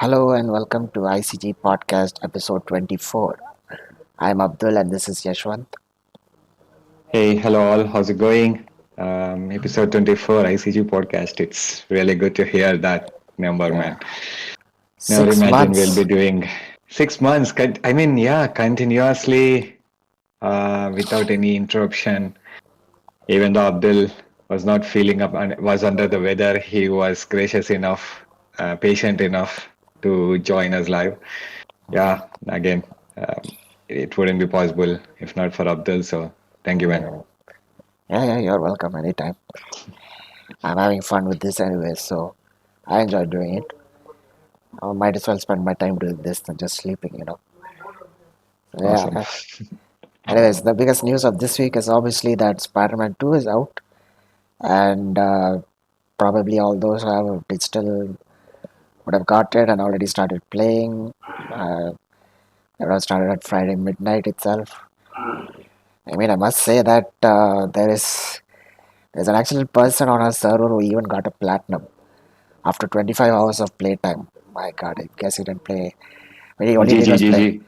Hello and welcome to ICG Podcast episode 24. I'm Abdul and this is Yesvanth. Hey, hello all. How's it going? Episode 24 ICG podcast. It's really good to hear that number, Yeah, man. Never six imagine we'll be months. doing 6 months. Continuously without any interruption. Even though Abdul was not feeling up and was under the weather, he was gracious enough, patient enough to join us live. Yeah, again, it wouldn't be possible if not for Abdul. So thank you, man. Yeah, yeah, you're welcome anytime. I'm having fun with this anyway, so I enjoy doing it. I might as well spend my time doing this than just sleeping. So, Awesome. yeah. Anyways, the biggest news of this week is obviously that Spider-Man 2 is out, and probably all those who have digital would have got it and already started playing. It was started at Friday midnight itself. I mean, I must say that there's an actual person on our server who even got a platinum after 25 hours of playtime. My God, I guess he didn't play. But he only did GG, was play. GG.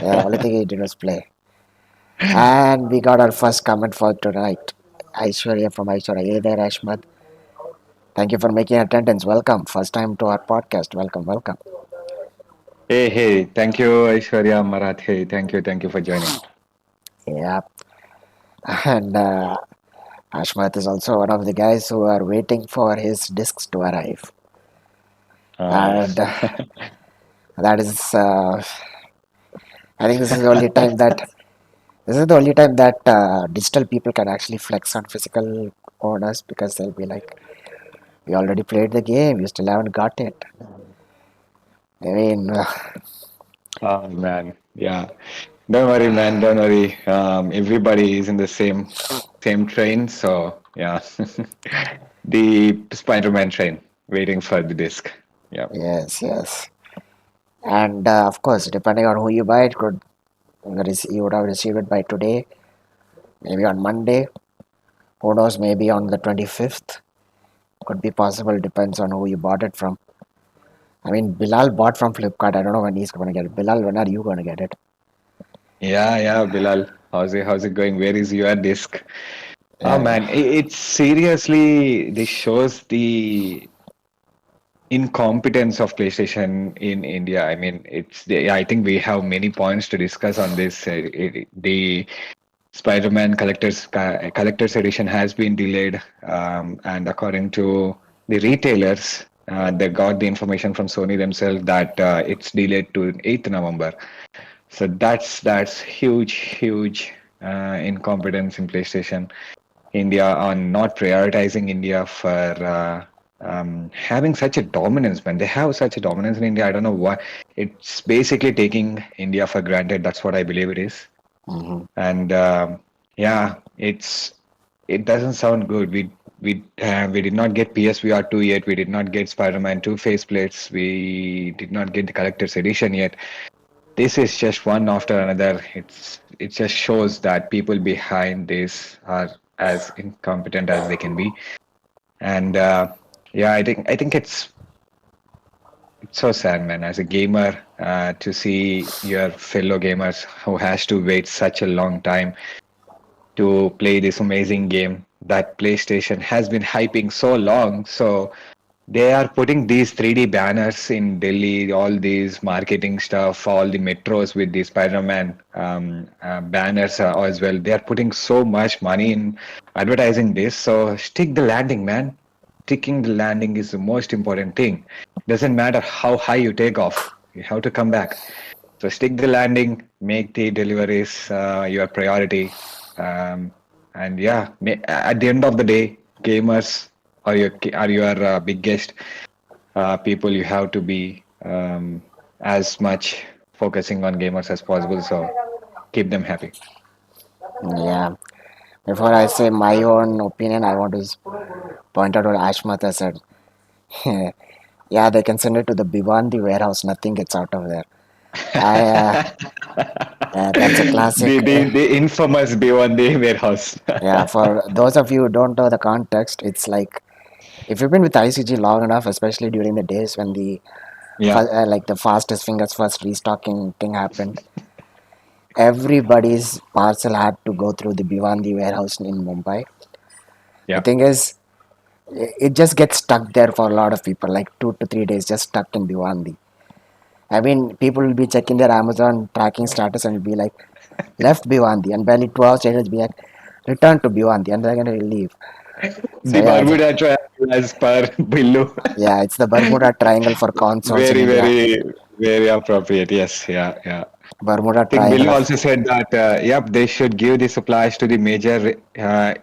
Yeah, only thing he did was play. And we got our first comment for tonight. Aishwarya from Aishwarya. Hey there, Ashmad. Thank you for making attendance. Welcome. First time to our podcast. Welcome, welcome. Hey, hey, thank you, Aishwarya Marath. Hey, thank you for joining. Yeah. And Ashmat is also one of the guys who are waiting for his discs to arrive. And Yes. that is I think this is the only time that digital people can actually flex on physical owners because they'll be like, "We already played the game. You still haven't got it." I mean, Oh man, yeah. Don't worry, man. Don't worry. Everybody is in the same train, so yeah. The Spider-Man train, waiting for the disc. Yeah. yes, yes, and of course, depending on who you buy, it could you would have received it by today, maybe on Monday. Who knows? Maybe on the 25th. Could be possible. Depends on who you bought it from. I mean, Bilal bought from Flipkart. I don't know when he's going to get it. Bilal, when are you going to get it? Yeah, yeah, Bilal. How's it going? Where is your disc? Oh Yeah, man, it's seriously this shows the incompetence of PlayStation in India. I mean, I think we have many points to discuss on this. The Spider-Man collector's edition has been delayed, and according to the retailers, they got the information from Sony themselves that it's delayed to 8th November. So that's huge incompetence in PlayStation India on not prioritizing India for having such a dominance, man. They have such a dominance in India. I don't know why. It's basically taking India for granted. That's what I believe it is. hmm And yeah, it doesn't sound good. We did not get PSVR 2 yet. We did not get Spider-Man 2 faceplates. We did not get the collector's edition yet. This is just one after another. It just shows that people behind this are as incompetent as they can be. And yeah, I think it's so sad, man. As a gamer, to see your fellow gamers who has to wait such a long time to play this amazing game that PlayStation has been hyping so long. So they are putting these 3D banners in Delhi, all these marketing stuff, all the metros with the Spider-Man banners as well. They are putting so much money in advertising this. So stick the landing, man. Sticking the landing is the most important thing. Doesn't matter how high you take off, you have to come back. So stick the landing, make the deliveries your priority, um, and yeah, at the end of the day, gamers are your biggest people. You have to be as much focusing on gamers as possible. So keep them happy. yeah. Before I say my own opinion, I want to point out what Ashmata said. Yeah, they can send it to the Bhiwandi warehouse. Nothing gets out of there. I That's a the, classic. the the infamous B1D warehouse. Yeah, for those of you who don't know the context, it's like if you've been with ICG long enough, especially during the days when the Yeah, like the fastest fingers first restocking thing happened. Everybody's parcel had to go through the Bhiwandi warehouse in Mumbai. The yeah. thing is, it just gets stuck there for a lot of people, like 2 to 3 days, just stuck in Bhiwandi. I mean, people will be checking their Amazon tracking status and be like, left Bhiwandi, and barely 2 hours later, it'll be like, return to Bhiwandi, and they're gonna leave. So The yeah, Bermuda Triangle as per Billu. yeah, it's the Bermuda Triangle for consoles in Very, India. very, very appropriate. Yes, yeah, yeah. Bermuda Think Triangle Billu of also said that, yep, they should give the supplies to the major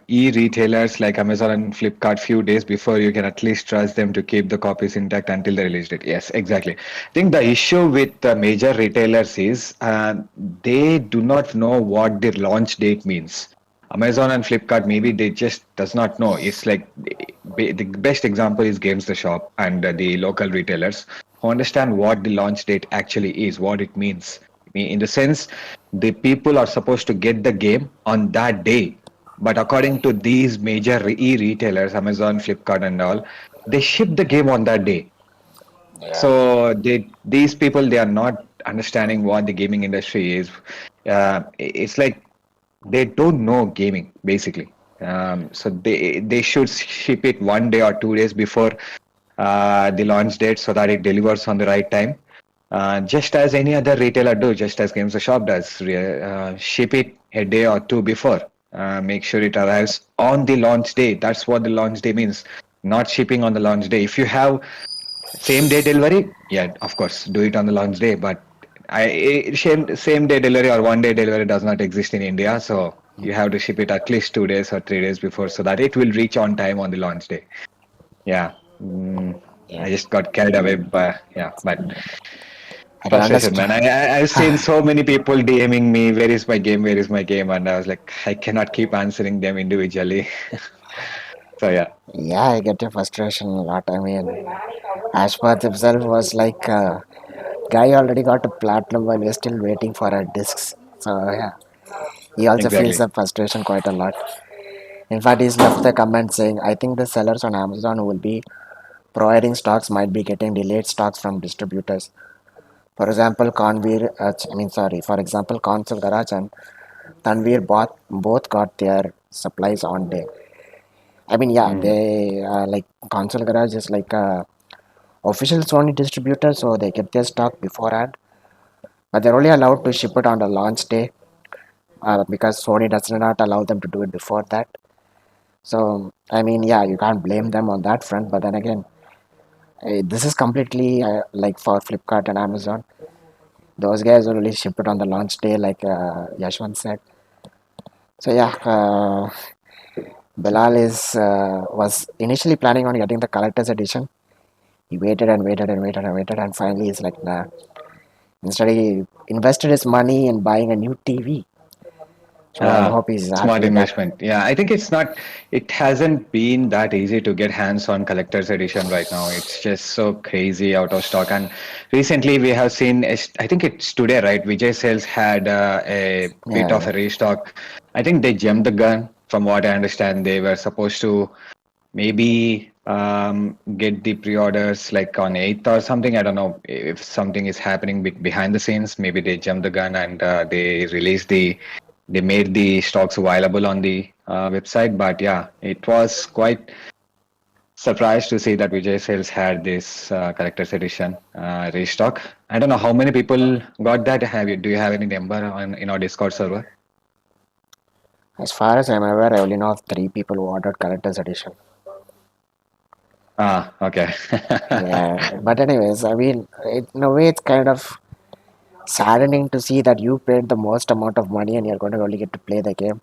e-retailers like Amazon and Flipkart few days before you can at least trust them to keep the copies intact until the release date. Yes, exactly. I think the issue with major retailers is they do not know what the launch date means. Amazon and Flipkart, maybe they just does not know. It's like the best example is Games the Shop and the local retailers who understand what the launch date actually is, what it means. In the sense, the people are supposed to get the game on that day, but according to these major e-retailers, Amazon, Flipkart, and all, they ship the game on that day. yeah, So these people they are not understanding what the gaming industry is. It's like they don't know gaming basically. So they should ship it 1 day or 2 days before the launch date so that it delivers on the right time. Just as any other retailer do, just as Games the Shop does, ship it a day or two before. Make sure it arrives on the launch day. That's what the launch day means. Not shipping on the launch day. If you have same day delivery, yeah, of course, do it on the launch day. But same day delivery or 1 day delivery does not exist in India, so you have to ship it at least 2 days or 3 days before, so that it will reach on time on the launch day. Yeah, yeah. I just got carried away, but yeah, but I can frustration, man. understand. I've seen so many people DMing me, "Where is my game? Where is my game?" And I was like, I cannot keep answering them individually. So yeah, Yeah, I get your frustration a lot. I mean, Ashpath himself was like, guy already got a platinum while we're still waiting for our discs. So yeah, he also feels exactly. the frustration quite a lot. In fact, he's left the comment saying, I think the sellers on Amazon who will be providing stocks might be getting delayed stocks from distributors. For example, for example, Console Garage and Tanveer both got their supplies on day. I mean, yeah, Mm. they like Console Garage is like a official Sony distributor, so they get their stock beforehand, but they're only allowed to ship it on the launch day because Sony does not allow them to do it before that. So, I mean, yeah, you can't blame them on that front, but then again, this is completely like for Flipkart and Amazon. Those guys will only ship it on the launch day, like Yashwant said. So yeah, Bilal is was initially planning on getting the collector's edition. He waited and waited and waited and waited, and finally he's like, nah. Instead, he invested his money in buying a new TV. So I Ah, hope he's happy smart with that. investment. Yeah, I think it hasn't been that easy to get hands on collector's edition right now. It's just so crazy out of stock. And recently we have seen, I think it's today, right? Vijay Sales had a bit of Yeah, a restock. I think they jumped the gun. From what I understand, they were supposed to maybe get the pre-orders like on 8th or something. I don't know if something is happening behind the scenes. Maybe they jumped the gun and they made the stocks available on the website. But yeah, it was quite surprised to see that Vijay Sales had this collector's edition restock. I don't know how many people got that. Do you have any number on in our Discord server? as far as I'm aware, I only know of 3 people who ordered collector's edition. Ah, okay. Yeah, but anyways, I mean, in a way, it's kind of saddening to see that you paid the most amount of money and you're going to only get to play the game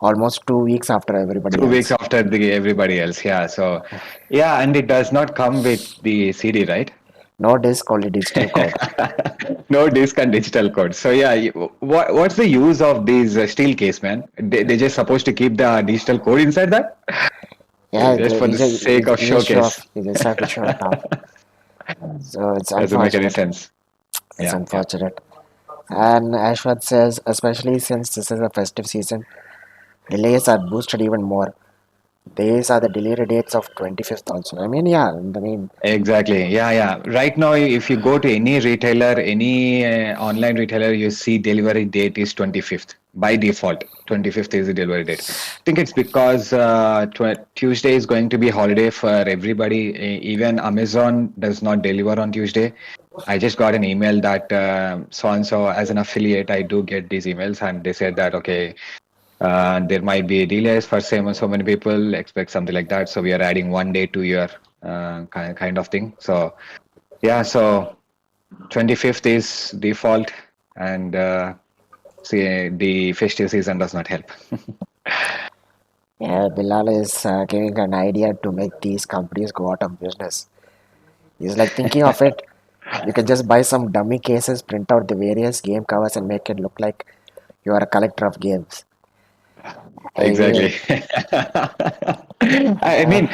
almost 2 weeks after everybody 2 weeks else. after the everybody else, yeah. So, yeah, and it does not come with the CD, right? No disc, only digital code. No disc and digital code. So, yeah, what's the use of these steel case, man? They just supposed to keep the digital code inside that, Yeah, just for the sake of you just show showcase. off. You just have to show it off. So it's Doesn't make any unfortunate. sense. It's Yeah, yeah. unfortunate. And Ashwath says, especially since this is a festive season, delays are boosted even more. These are the delivery dates of 25th also. I mean, yeah, I mean, Exactly. Yeah, yeah. Right now, if you go to any retailer, any online retailer, you see delivery date is 25th by default. 25th is the delivery date. I think it's because Tuesday is going to be holiday for everybody. Even Amazon does not deliver on Tuesday. I just got an email that so and so, as an affiliate, I do get these emails, and they said that okay, there might be delays for so many people expect something like that. So we are adding 1 day to your kind of thing. So yeah, so 25th is default, and see the festive season does not help. yeah, Bilal is giving an idea to make these companies go out of business. He's like thinking of it. You can just buy some dummy cases, print out the various game covers, and make it look like you are a collector of games. I Exactly. mean, I uh, mean,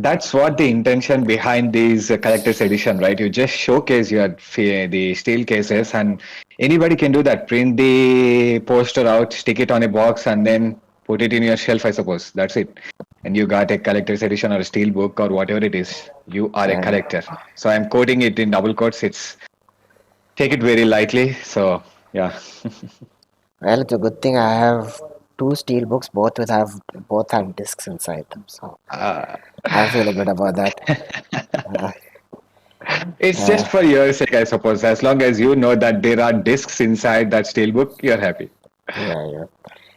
that's what the intention behind these collector's edition, right? You just showcase the steel cases, and anybody can do that. Print the poster out, stick it on a box, and then put it in your shelf, I suppose. That's it. And you got a collector's edition or a steel book or whatever it is. You are a uh, collector. So I'm quoting it in double quotes. It's take it very lightly. So yeah. well, it's a good thing I have two steel books, both have discs inside them, so Uh, I'm feeling good about that. Uh, It's uh, just for your sake, I suppose. As long as you know that there are discs inside that steelbook, you're happy. yeah, yeah.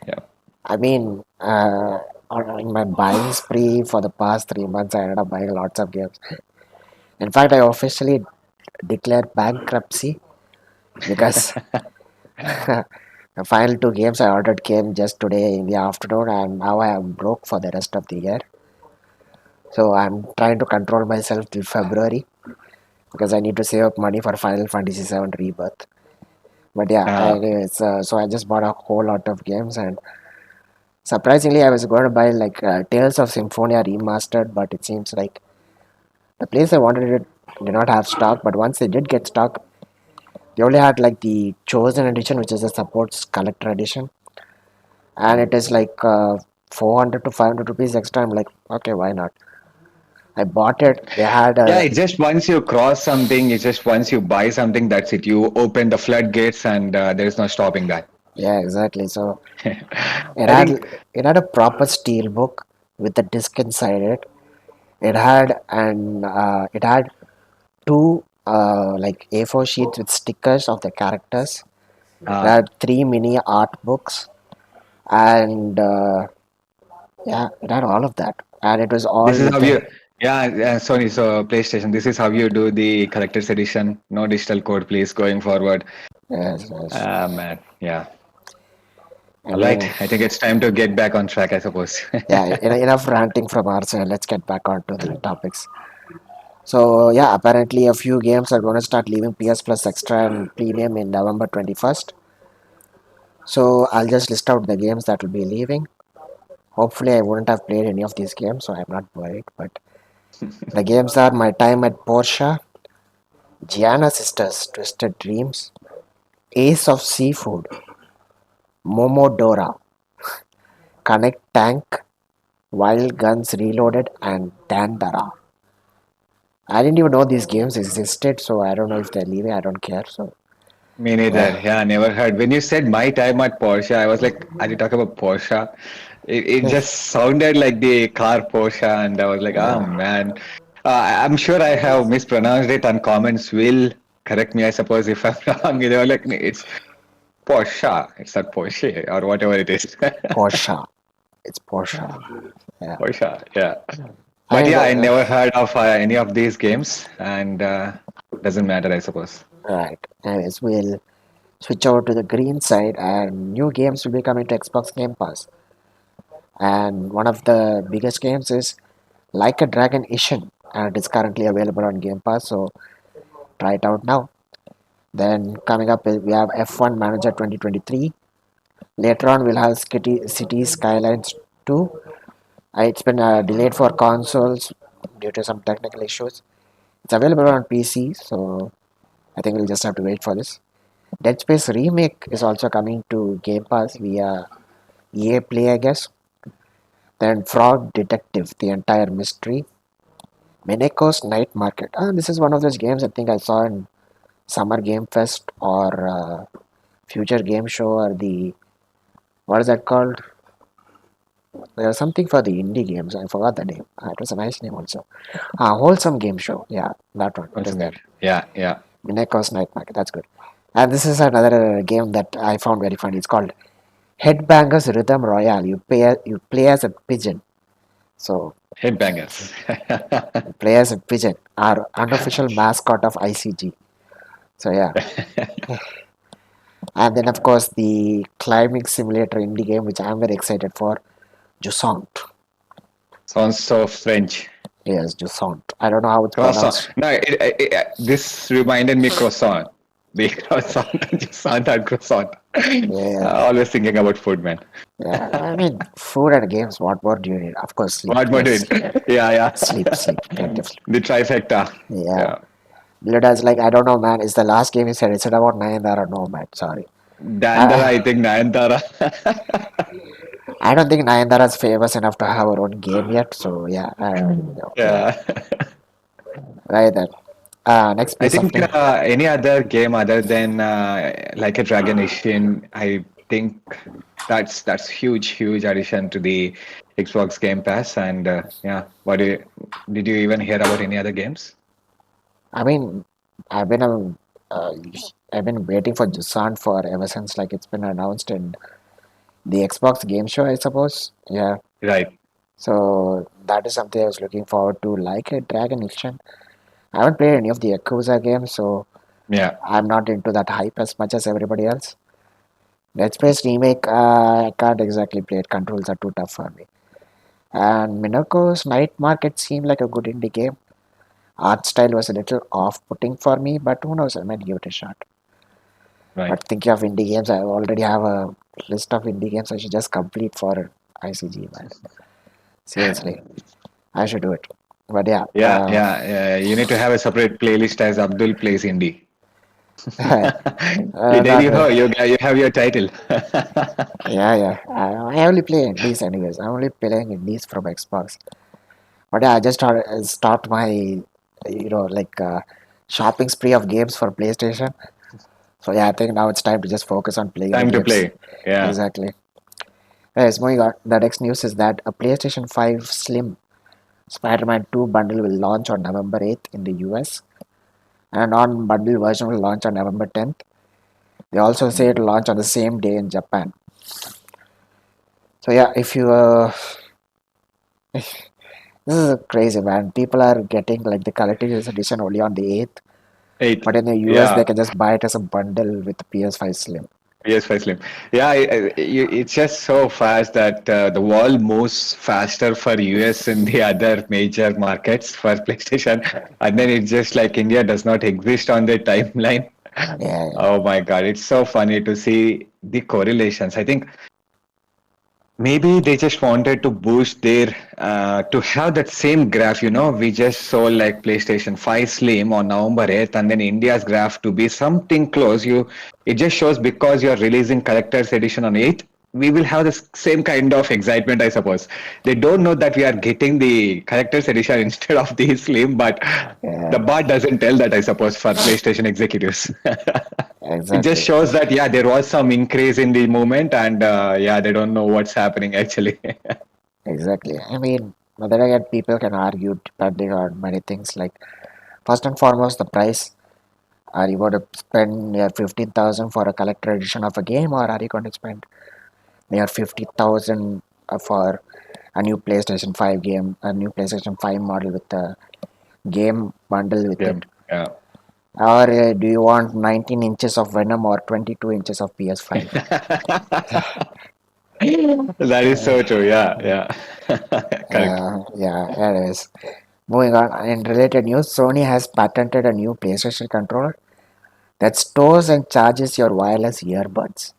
Yeah. I mean, in my buying spree for the past 3 months, I ended up buying lots of games. In fact, I officially declared bankruptcy because the final two games I ordered came just today in the afternoon, and now I am broke for the rest of the year. So I'm trying to control myself till February because I need to save up money for Final Fantasy VII Rebirth. But yeah, Uh, anyways, so I just bought a whole lot of games, and surprisingly, I was going to buy like Tales of Symphonia remastered, but it seems like the place I wanted it did not have stock. But once they did get stock, they only had like the Chosen Edition, which is a supports collector edition, and it is like 400 to 500 rupees extra. I'm like, okay, why not? I bought it. They had yeah, a it's just once you cross something, it's just once you buy something, that's it. You open the floodgates and there is no stopping that. yeah, exactly. So it I had think, it had a proper steel book with a disc inside it. It had two like A4 sheets with stickers of the characters. It uh, had three mini art books, and yeah, it had all of that, and it was all this is with how the you, yeah, Sony, so PlayStation, this is how you do the collector's edition. No digital code, please, going forward. yes, yes. Ah, man, yeah. I All right, mean, I think it's time to get back on track, I suppose. yeah, enough ranting from our side. Let's get back onto the topics. So yeah, apparently a few games are going to start leaving PS Plus Extra and Premium in November 21st. So I'll just list out the games that will be leaving. Hopefully, I wouldn't have played any of these games, so I'm not worried. But the games are My Time at Porsche, Gianna Sisters, Twisted Dreams, Ace of Seafood, Momodora, Connect Tank, Wild Guns Reloaded, and Dandara. I didn't even know these games existed, so I don't know if they're leaving. I don't care. So, Me neither. well, Yeah, never heard. When you said my time at Porsche, I was like, are you talking about Porsche? It just sounded like the car Porsche, and I was like, oh yeah, man. I'm sure I have mispronounced it, and comments will correct me, I suppose, if I'm wrong. They were like, it's Porsche, it's not Porsche, or whatever it is. Porsche. It's Porsche. Yeah. Porsche, yeah. I But mean, yeah, I never heard of any of these games, and doesn't matter, I suppose. right. Anyways, we'll switch over to the green side, and new games will be coming to Xbox Game Pass. And one of the biggest games is Like a Dragon Ishin, and it's currently available on Game Pass, so try it out now. Then coming up, we have F1 Manager 2023. Later on, we'll have Cities Skylines 2. It's been delayed for consoles due to some technical issues. It's available on PC, so I think we'll just have to wait for this. Dead Space Remake is also coming to Game Pass via EA Play, I guess. Then Frog Detective, the entire mystery. Mineko's Night Market. This is one of those games I think I saw in Summer Game Fest or Future Game Show or the what is that called? There's something for the indie games. I forgot the name. It was a nice name also. Wholesome Game Show. Yeah, that one. It is Awesome there. game. Yeah, yeah. Mineko's Night Market. That's good. And this is another game that I found very funny. It's called Headbangers Rhythm Royale. You play as a pigeon. So Headbangers. play as a pigeon, our unofficial mascot of ICG. So yeah, and then of course the climbing simulator indie game which I'm very excited for, Jusant. Sounds so French. Yes, Jusant. I don't know how it's Croissant. pronounced. No, this reminded me croissant. The croissant, croissant and croissant. Yeah, Always thinking about food, man. yeah. I mean, food and games. What more do you need? Of course, sleep. What more do Yes, it? Yeah, yeah. sleep, sleep. Plenty of sleep. The trifecta. Yeah. Yeah. Blood like I don't know, man. It's the last game you said. Is it about Nayandara? No, man. Sorry. Dandara, I, I think Nayantara. I don't think Nayandara is famous enough to have her own game yet. So yeah, yeah. Yeah. Right then. Next I piece of think news. any other game other than like a Dragon Nation, I think that's huge addition to the Xbox Game Pass. And yeah, did you even hear about any other games? I mean, I've been uh, I've been waiting for Jusant for ever since like it's been announced in the Xbox Game Show, I suppose. Yeah. Right. So that is something I was looking forward to, like a Dragon Nation. I haven't played any of the Yakuza games, so Yeah. I'm not into that hype as much as everybody else. Dead Space remake, I can't exactly play it. Controls are too tough for me. And Minoko's Night Market seemed like a good indie game. Art style was a little off-putting for me, but who knows? I might give it a shot. Right. But thinking of indie games, I already have a list of indie games I should just complete for ICG, man. Seriously, I should do it. But yeah, Yeah, yeah, yeah. You need to have a separate playlist as Abdul plays indie. There not you go. really. You have your title. Yeah, yeah. I only play indies anyways. I'm only playing indies from Xbox. But yeah, I just start my, shopping spree of games for PlayStation. So yeah, I think now it's time to just focus on playing the Time to games. play. Yeah. Exactly. Yes, moving on. The next news is that a PlayStation 5 Slim Spider-Man 2 bundle will launch on November 8th in the US, and a non-bundle version will launch on November 10th. They also say it will launch on the same day in Japan. So yeah, if you this is crazy, man. People are getting like the collector's edition only on the 8th, Eight. but in the US they Yeah. can just buy it as a bundle with the PS5 Slim. PS5 Slim. Yeah, it's just so fast that the world moves faster for US and the other major markets for PlayStation, and then it's just like India does not exist on the timeline. Yeah, yeah, Oh my God, it's so funny to see the correlations. I think maybe they just wanted to boost their to have that same graph. We just sold like PlayStation 5 Slim on November 8th, and then India's graph to be something close. It just shows because you're releasing collector's edition on 8th, we will have the same kind of excitement, I suppose. They don't know that we are getting the collector's edition instead of the Slim, but the yeah, bar doesn't tell that, I suppose, for PlayStation executives. It just exactly, shows that, yeah, there was some increase in the movement, and yeah, they don't know what's happening actually. exactly. I mean, but then again, people can argue depending on many things. Like first and foremost, the price. Are you going to spend near 15,000 for a collector edition of a game, or are you going to spend near 50,000 for a new PlayStation 5 game, a new PlayStation 5 model with a game bundle with Yeah, it? yeah. Or do you want 19 inches of Venom or 22 inches of PS5? That is so true. Yeah, yeah. Correct. Yeah, it is. Moving on, in related news, Sony has patented a new PlayStation controller that stores and charges your wireless earbuds.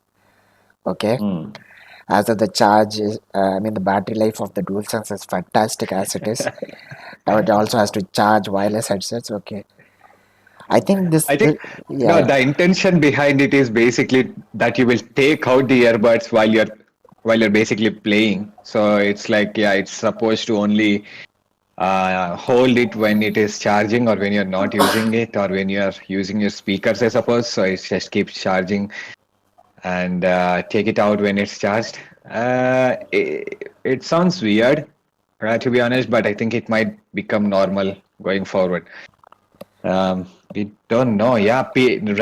Okay, Hmm. as of the charge is, the battery life of the DualSense is fantastic as it is. Now it also has to charge wireless headsets. Okay, I think I think no, yeah, the intention behind it is basically that you will take out the earbuds while you're while you're basically playing. So it's like, yeah, it's supposed to only hold it when it is charging or when you're not using it or when you're using your speakers, I suppose. So it just keeps charging and take it out when it's charged. It sounds weird, to be honest, but I think it might become normal going forward. We don't know. Yeah,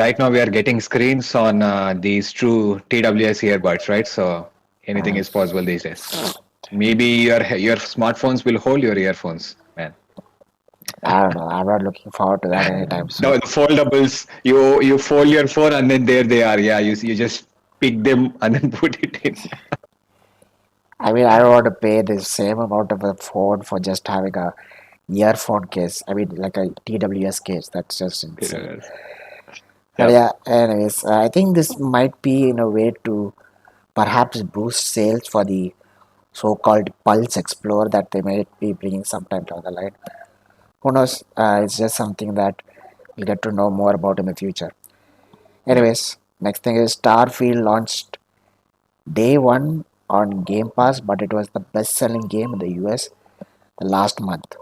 right now we are getting screens on these true TWS earbuds, right? So anything Uh, is possible these days. Maybe your smartphones will hold your earphones, man. I don't know. I'm not looking forward to that anytime soon. The foldables, you fold your phone and then there they are. Yeah, you just pick them and then put it in. I mean, I don't want to pay the same amount of a phone for just having a earphone case. I mean, like a TWS case. That's just insane. Yes. But Yep. yeah, anyways, I think this might be in a way to perhaps boost sales for the so-called Pulse Explorer that they might be bringing sometime down the line. Who knows? It's just something that we'll get to know more about in the future. Yep. Anyways, next thing is Starfield launched day one on Game Pass, but it was the best-selling game in the US the last month.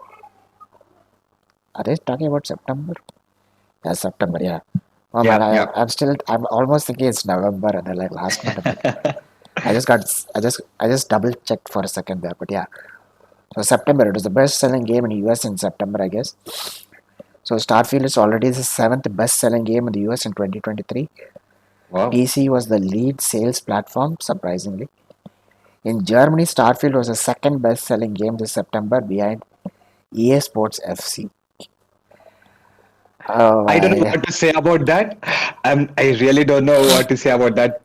Are they talking about September? Yeah, September. Yeah. Oh man, Yep. Yep. I'm almost thinking it's November, and then like last month. I'm like, I just double checked for a second there, but yeah. So September, it was the best-selling game in the US in September, I guess. So Starfield is already the seventh best-selling game in the US in 2023. Wow. PC was the lead sales platform, surprisingly. In Germany, Starfield was the second best-selling game this September behind EA Sports FC. Oh I don't know my, what to say about that. I really don't know what to say about that.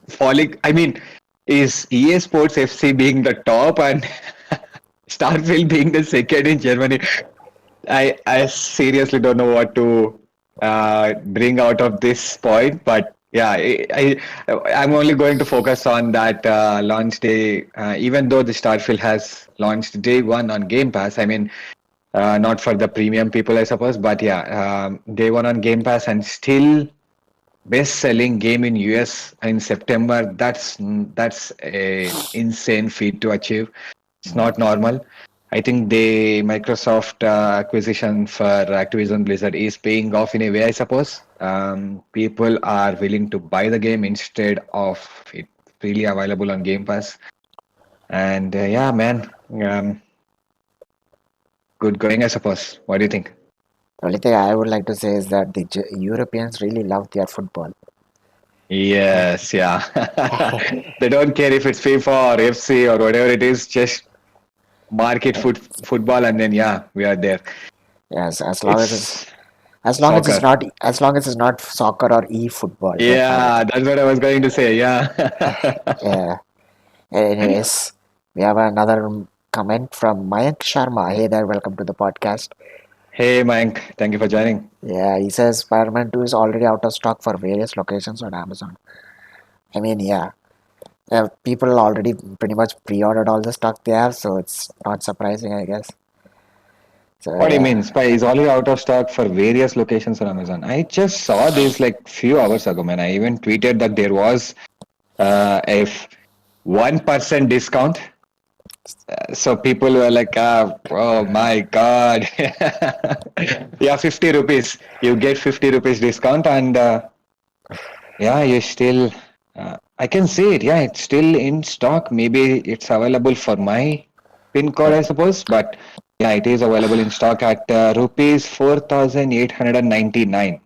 Falling. I mean, is EA Sports FC being the top and Starfield being the second in Germany? I seriously don't know what to bring out of this point, but yeah, I'm only going to focus on that launch day. Even though the Starfield has launched day one on Game Pass, I mean, not for the premium people, I suppose, but yeah, day one on Game Pass and still best-selling game in US in September. That's a insane feat to achieve. It's not normal. I think the Microsoft acquisition for Activision Blizzard is paying off in a way, I suppose. People are willing to buy the game instead of it really available on Game Pass. And yeah, man, good going, I suppose. What do you think? the only thing I would like to say is that the Europeans really love their football. Yes, yeah. They don't care if it's FIFA or FC or whatever it is, just market football and then yeah, we are there. Yes, It's as long as it's soccer. not soccer or e-football, they're fine with Yeah, it. that's what I was going to say. Yeah. Yeah. Anyways, we have another comment from Mayank Sharma. Hey there, welcome to the podcast. Hey, Mike, thank you for joining. Yeah, he says Spider-Man 2 is already out of stock for various locations on Amazon. I mean, yeah, people already pretty much pre-ordered all the stock they have, so it's not surprising, I guess. So What do you yeah, mean? Spy is already out of stock for various locations on Amazon. I just saw this like few hours ago, man. I even tweeted that there was a 1% discount. So people were like, oh my God. Yeah, 50 rupees. You get 50 rupees discount and yeah, you still, I can see it. Yeah, it's still in stock. Maybe it's available for my pin code, I suppose. But yeah, it is available in stock at rupees 4,899.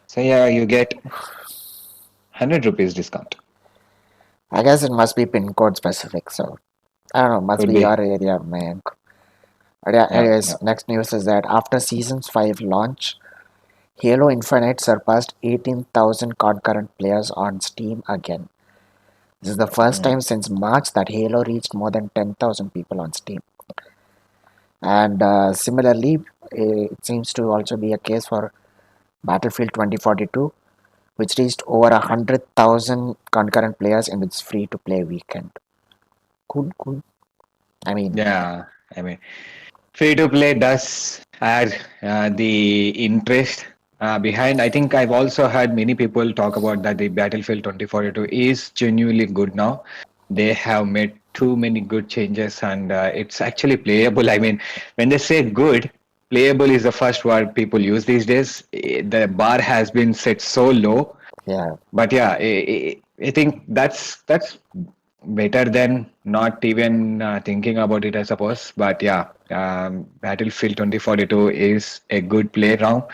So yeah, you get 100 rupees discount. I guess it must be pin code specific. So I don't know, must Could be your be. area, man. But yeah, Yeah, anyways, yeah. next news is that after Seasons 5 launch, Halo Infinite surpassed 18,000 concurrent players on Steam again. This is the first Mm. time since March that Halo reached more than 10,000 people on Steam. And similarly, it seems to also be a case for Battlefield 2042, which reached over 100,000 concurrent players in its free to play weekend. Cool, cool. I mean, Yeah, I mean, free to play does add the interest behind. I think I've also heard many people talk about that the Battlefield 2042 is genuinely good now. they have made too many good changes, and it's actually playable. I mean, when they say good, playable is the first word people use these days. The bar has been set so low, Yeah, but yeah, I think that's better than not even thinking about it, I suppose. But yeah, Battlefield 2042 is a good playground.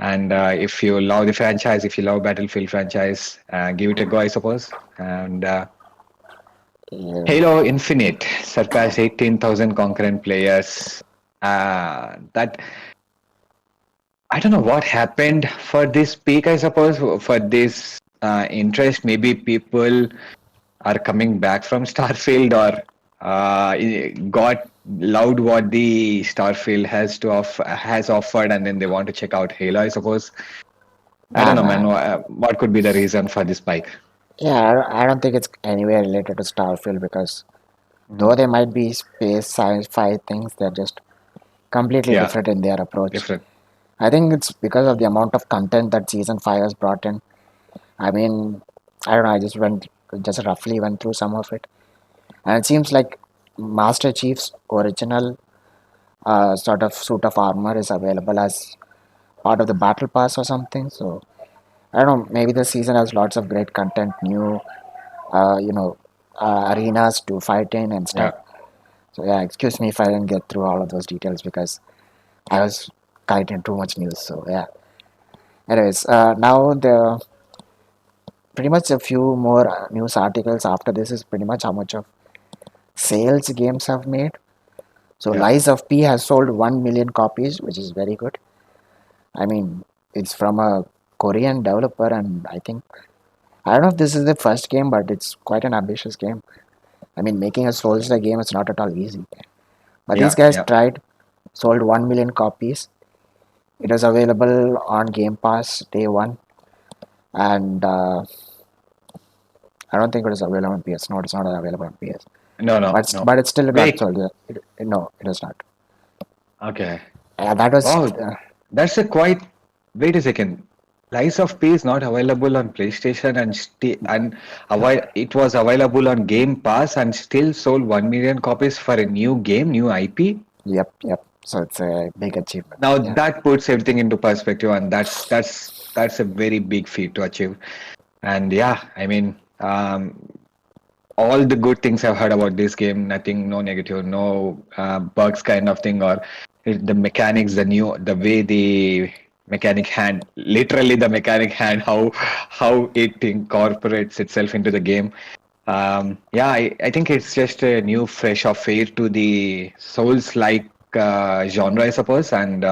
And if you love the franchise, if you love Battlefield franchise, give it a go, I suppose. And yeah, Halo Infinite surpassed 18,000 concurrent players. That I don't know what happened for this peak, I suppose, for this interest. Maybe people are coming back from Starfield or got loved what the Starfield has offered, and then they want to check out Halo, I suppose. I don't nah, know, man. nah. What could be the reason for this spike? Yeah, I don't think it's anywhere related to Starfield because Hmm. though they might be space sci-fi things, they're just completely Yeah, different in their approach. different. I think it's because of the amount of content that season 5 has brought in. I mean, I don't know, just roughly went through some of it. And it seems like Master Chief's original sort of suit of armor is available as part of the battle pass or something. So I don't know, maybe the season has lots of great content, new, uh, you know, arenas to fight in and stuff. Yeah. So yeah, excuse me if I didn't get through all of those details because I was caught in too much news. So yeah. Anyways, now the pretty much a few more news articles after this is pretty much how much of sales games have made. So Yeah. Lies of P has sold 1 million copies, which is very good. I mean, it's from a Korean developer, and I think I don't know if this is the first game, but it's quite an ambitious game. I mean, making a Souls-like game is not at all easy. But these Yeah. guys Yeah. tried, sold 1 million copies. It was available on Game Pass day one, and I don't think it is available on PS. No, it's not available on PS. No, no, But no. it still got Wait. sold. No, it is not. Okay. That was Oh, that's a quite. Wait a second. Lies of P is not available on PlayStation it was available on Game Pass and still sold 1 million copies for a new game, new IP. yep. So it's a big achievement. Now Yeah. that puts everything into perspective, and that's a very big feat to achieve. And yeah, I mean, all the good things I've heard about this game, nothing, no negative, no bugs kind of thing, or the mechanics, the way the mechanic hand, literally the mechanic hand, how it incorporates itself into the game. Yeah, I think it's just a new, fresh of air to the Souls-like genre, I suppose, and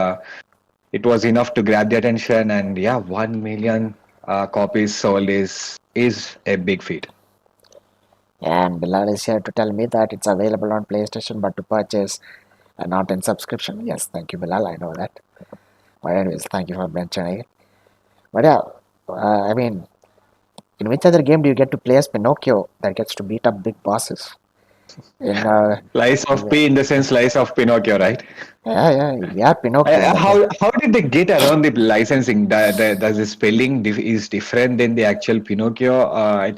it was enough to grab the attention. And yeah, 1 million copies sold is a big feat. And Bilal is here to tell me that it's available on PlayStation but to purchase and not in subscription. Yes, thank you, Bilal. I know that. But anyways, thank you for mentioning it. But yeah, I mean, in which other game do you get to play as Pinocchio that gets to beat up big bosses? In Lies of P in the sense lies of Pinocchio, right? yeah, we are Pinocchio in that game. How did they get around the licensing? Does the spelling is different than the actual Pinocchio?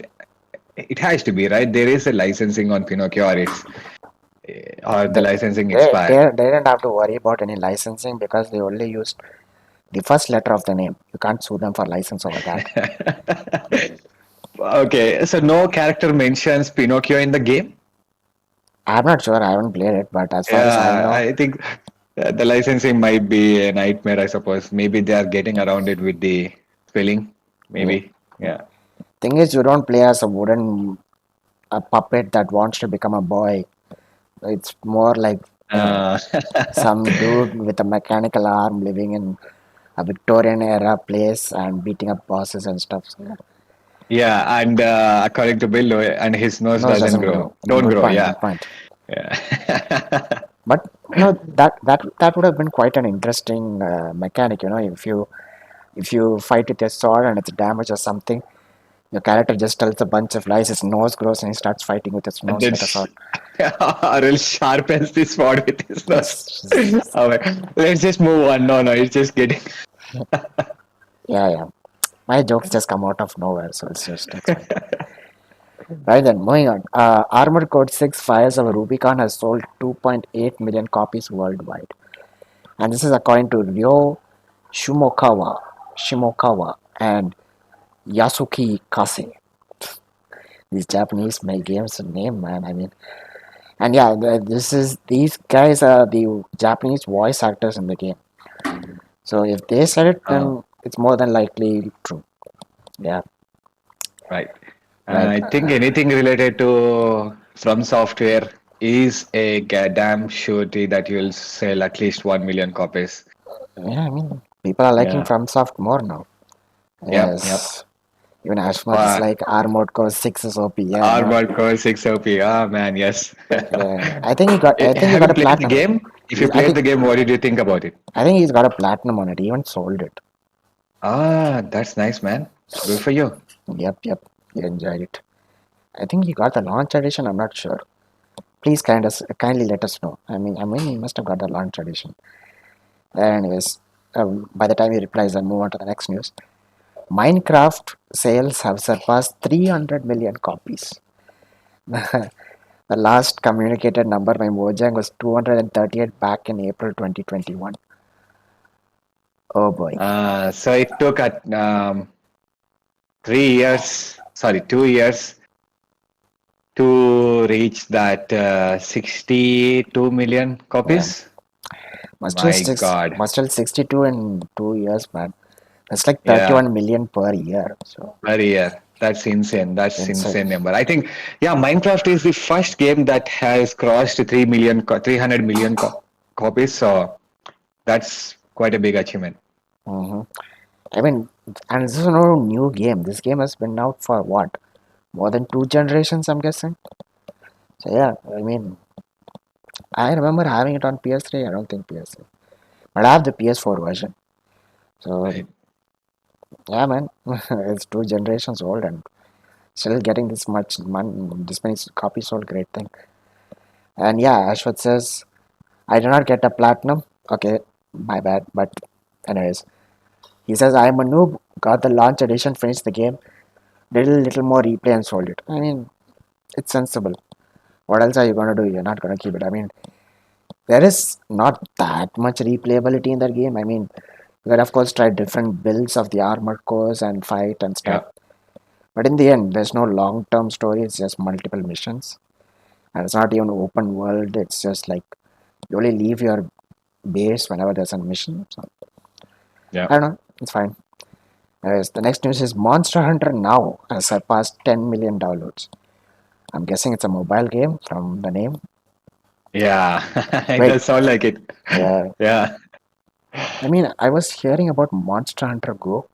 It has to be, right? There is a licensing on Pinocchio, or the They, licensing they expired. didn't have to worry about any licensing because they only used the first letter of the name. You can't sue them for license over that. Okay, so no character mentions Pinocchio in the game. I'm not sure. I haven't played it, but as far as I Yeah, know, I think the licensing might be a nightmare, I suppose. Maybe they are getting around it with the spelling. yeah. Maybe. Yeah. Thing is, you don't play as a wooden a puppet that wants to become a boy. It's more like Uh, some dude with a mechanical arm living in a Victorian era place and beating up bosses and stuff. So, yeah. yeah, and according to Bill, and his nose Nose doesn't doesn't grow. grow. Don't Good grow, point. yeah. Good point. Yeah. But that would have been quite an interesting mechanic. If you fight with a sword and it's damaged or something, your character just tells a bunch of lies. His nose grows and he starts fighting with his And nose then like a sword. or else sharpens the sword with his nose. It's Oh, let's just move on. No, no, it's just getting. yeah. My jokes just come out of nowhere, so it's fine. Right then, moving on. Armored Core 6 Fires of Rubicon has sold 2.8 million copies worldwide. And this is according to Ryo Shimokawa, and Yasuki Kase. These Japanese make games name, man. I mean, and yeah, this is these guys are the Japanese voice actors in the game. So if they said it, Uh, then it's more than likely true. Yeah, right. right. I think anything related to From Software is a damn surety that you'll sell at least 1 million copies. Yeah, I mean, people are liking Yeah. FromSoft more now. Yep. Yep. Yes. Even Ashmath is Uh, like Armored Core 6 is OP. Yeah, no. Armored Core 6 OP. Ah, man, yes. Yeah. I think he got. I think he Have got you a played the platinum. game? If you I played think. the game, what did you think about it? I think he's got a platinum on it. He even sold it. Ah, that's nice, man. Good for you. Yep, yep. He enjoyed it. I think he got the launch edition. I'm not sure. Please kindly let us know. I mean, he must have got the launch edition. Anyways, by the time he replies, I'll move on to the next news. Minecraft sales have surpassed 300 million copies. The last communicated number by Mojang was 238 back in April 2021. Oh boy. So it took 3 years, sorry, 2 years to reach that 62 million Yeah. copies. Must still My six, God. must still 62 in 2 years, man. That's like Yeah, 31 million per year. So per year. That's insane. That's insane. insane number. I think, yeah, Minecraft is the first game that has crossed 3 million, 300 million copies. So that's quite a big achievement. hmm I mean, and this is no new game. This game has been out for what? More than 2 generations, I'm guessing. So yeah, I mean, I remember having it on PS3. I don't think PS3, but I have the PS4 version. So Right. yeah, man, it's 2 generations old and still getting this many copies sold. Great thing. And yeah, Ashwath says I did not get a platinum. Okay, my bad. But anyways, he says I am a noob. Got the launch edition, finished the game, did a little more replay and sold it. I mean, it's sensible. What else are you gonna do? You're not gonna keep it. I mean, there is not that much replayability in that game. I mean, you can of course try different builds of the armored cores and fight and stuff. Yeah. But in the end, there's no long-term story. It's just multiple missions, and it's not even open world. It's just like you only leave your base whenever there's a mission. So Yeah. I don't know. It's fine. Anyways, the next news is Monster Hunter now has surpassed 10 million downloads. I'm guessing it's a mobile game from the name. Yeah. It Wait, does sound like it. yeah. Yeah. I mean, I was hearing about Monster Hunter Go,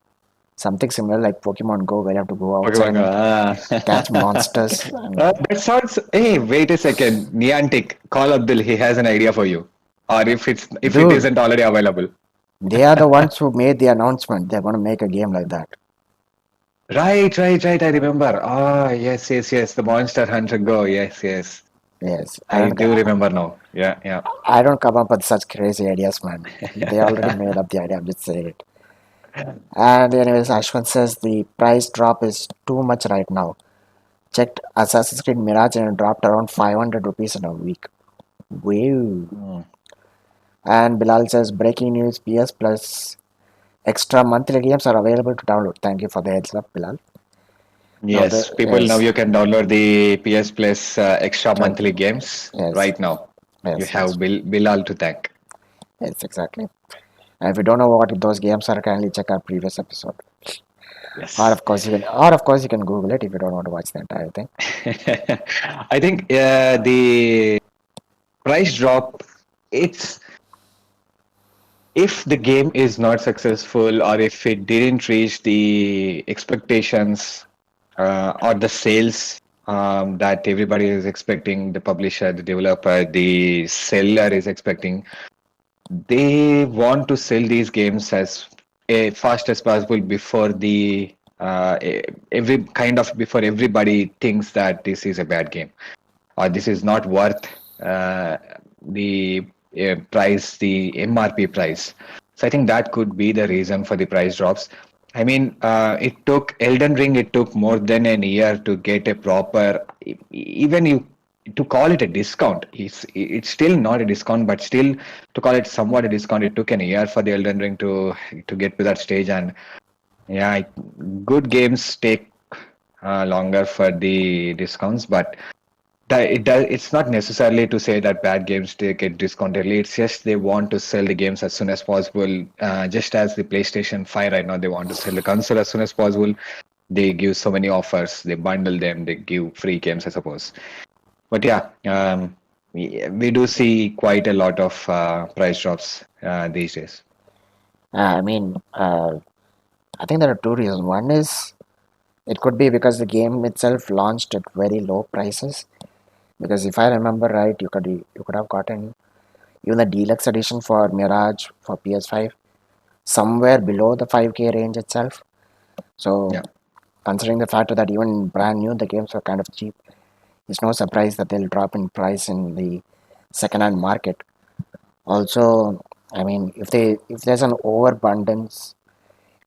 something similar like Pokemon Go, where you have to go outside Pokemon Go. and catch monsters. And That sounds. Hey, wait a second. Niantic, call Abdul. He has an idea for you. Or if it dude, isn't already available. they are the ones who made the announcement. They're going to make a game like that. Right, right, right. I remember. Ah, yes, yes, yes. The Monster Hunter Go. Yes, yes. Yes, I do remember now. Yeah, yeah. I don't come up with such crazy ideas, man. They already made up the idea. I'm just saying it. And anyways, Ashwin says the price drop is too much right now. Checked Assassin's Creed Mirage and it dropped around 500 rupees in a week. Wow. Hmm. And Bilal says breaking news: PS Plus extra monthly games are available to download. Thank you for the heads up, Bilal. Now the Yes, people now yes, you can download the PS Plus extra right. monthly games Yes, right now. You yes, yes, have Bilal to thank. yes, exactly. And if you don't know what those games are, kindly check our previous episode. Yes. Or of course you can Google it if you don't want to watch the entire thing. I think the price drop, it's if the game is not successful or if it didn't reach the expectations or the sales that everybody is expecting, the publisher, the developer, the seller is expecting, they want to sell these games as fast as possible before the every kind of before everybody thinks that this is a bad game or this is not worth uh, the price, the MRP price. So I think that could be the reason for the price drops. I mean, it took Elden Ring. It took more than a year to get a proper, even you to call it a discount. It's still not a discount, but still to call it somewhat a discount. It took an year for the Elden Ring to get to that stage, and yeah, good games take longer for the discounts, but it's not necessarily to say that bad games take it discounted early. It's just they want to sell the games as soon as possible. Just as the PlayStation 5 right now, they want to sell the console as soon as possible. They give so many offers. They bundle them. They give free games, I suppose. But yeah, we do see quite a lot of price drops these days. I mean, I think there are two reasons. One is it could be because the game itself launched at very low prices. Because if I remember right, you could have gotten even the deluxe edition for Mirage for PS5 somewhere below the 5K range itself. So Yeah, considering the fact that even brand new the games were kind of cheap, it's no surprise that they'll drop in price in the second-hand market. Also, I mean, if there's an overabundance,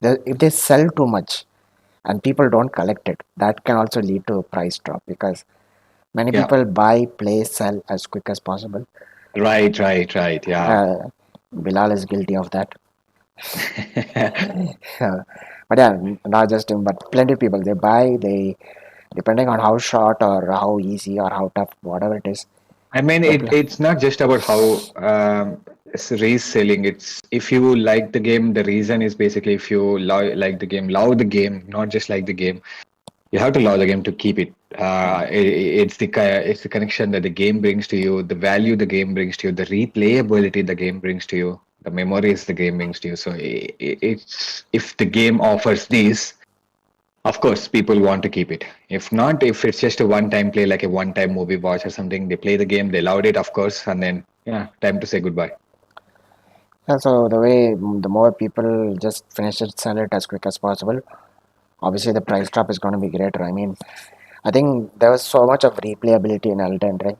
if they sell too much and people don't collect it, that can also lead to a price drop because many yeah, people buy, play, sell as quick as possible. right. Yeah. Uh, Bilal is guilty of that. But yeah, not just him, but plenty of people they buy, they depending on how short or how easy or how tough, whatever it is, I mean, they play. it's not just about how it's reselling. It's if you like the game, the reason is basically if you like the game, love the game, not just like the game. You have to love the game to keep it. It's the connection that the game brings to you, the value the game brings to you, the replayability the game brings to you, the memories the game brings to you. So it's if the game offers these, of course, people want to keep it. If not, if it's just a one-time play, like a one-time movie watch or something, they play the game, they loved it, of course, and then yeah, time to say goodbye. And so the way the more people just finish it, sell it as quick as possible. Obviously, the price drop is going to be greater. I mean, I think there was so much of replayability in Elden Ring,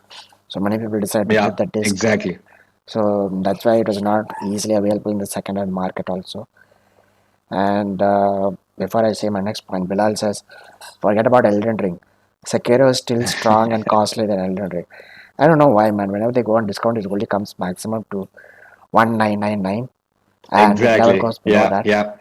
so many people decided to Yeah, flip the disc. exactly. So that's why it was not easily available in the second-hand market also. And before I say my next point, Bilal says, forget about Elden Ring. Sekiro is still strong and costly than Elden Ring. I don't know why, man. Whenever they go on discount, it only comes maximum to 1999 and it never Exactly. goes below Yeah, that. yeah.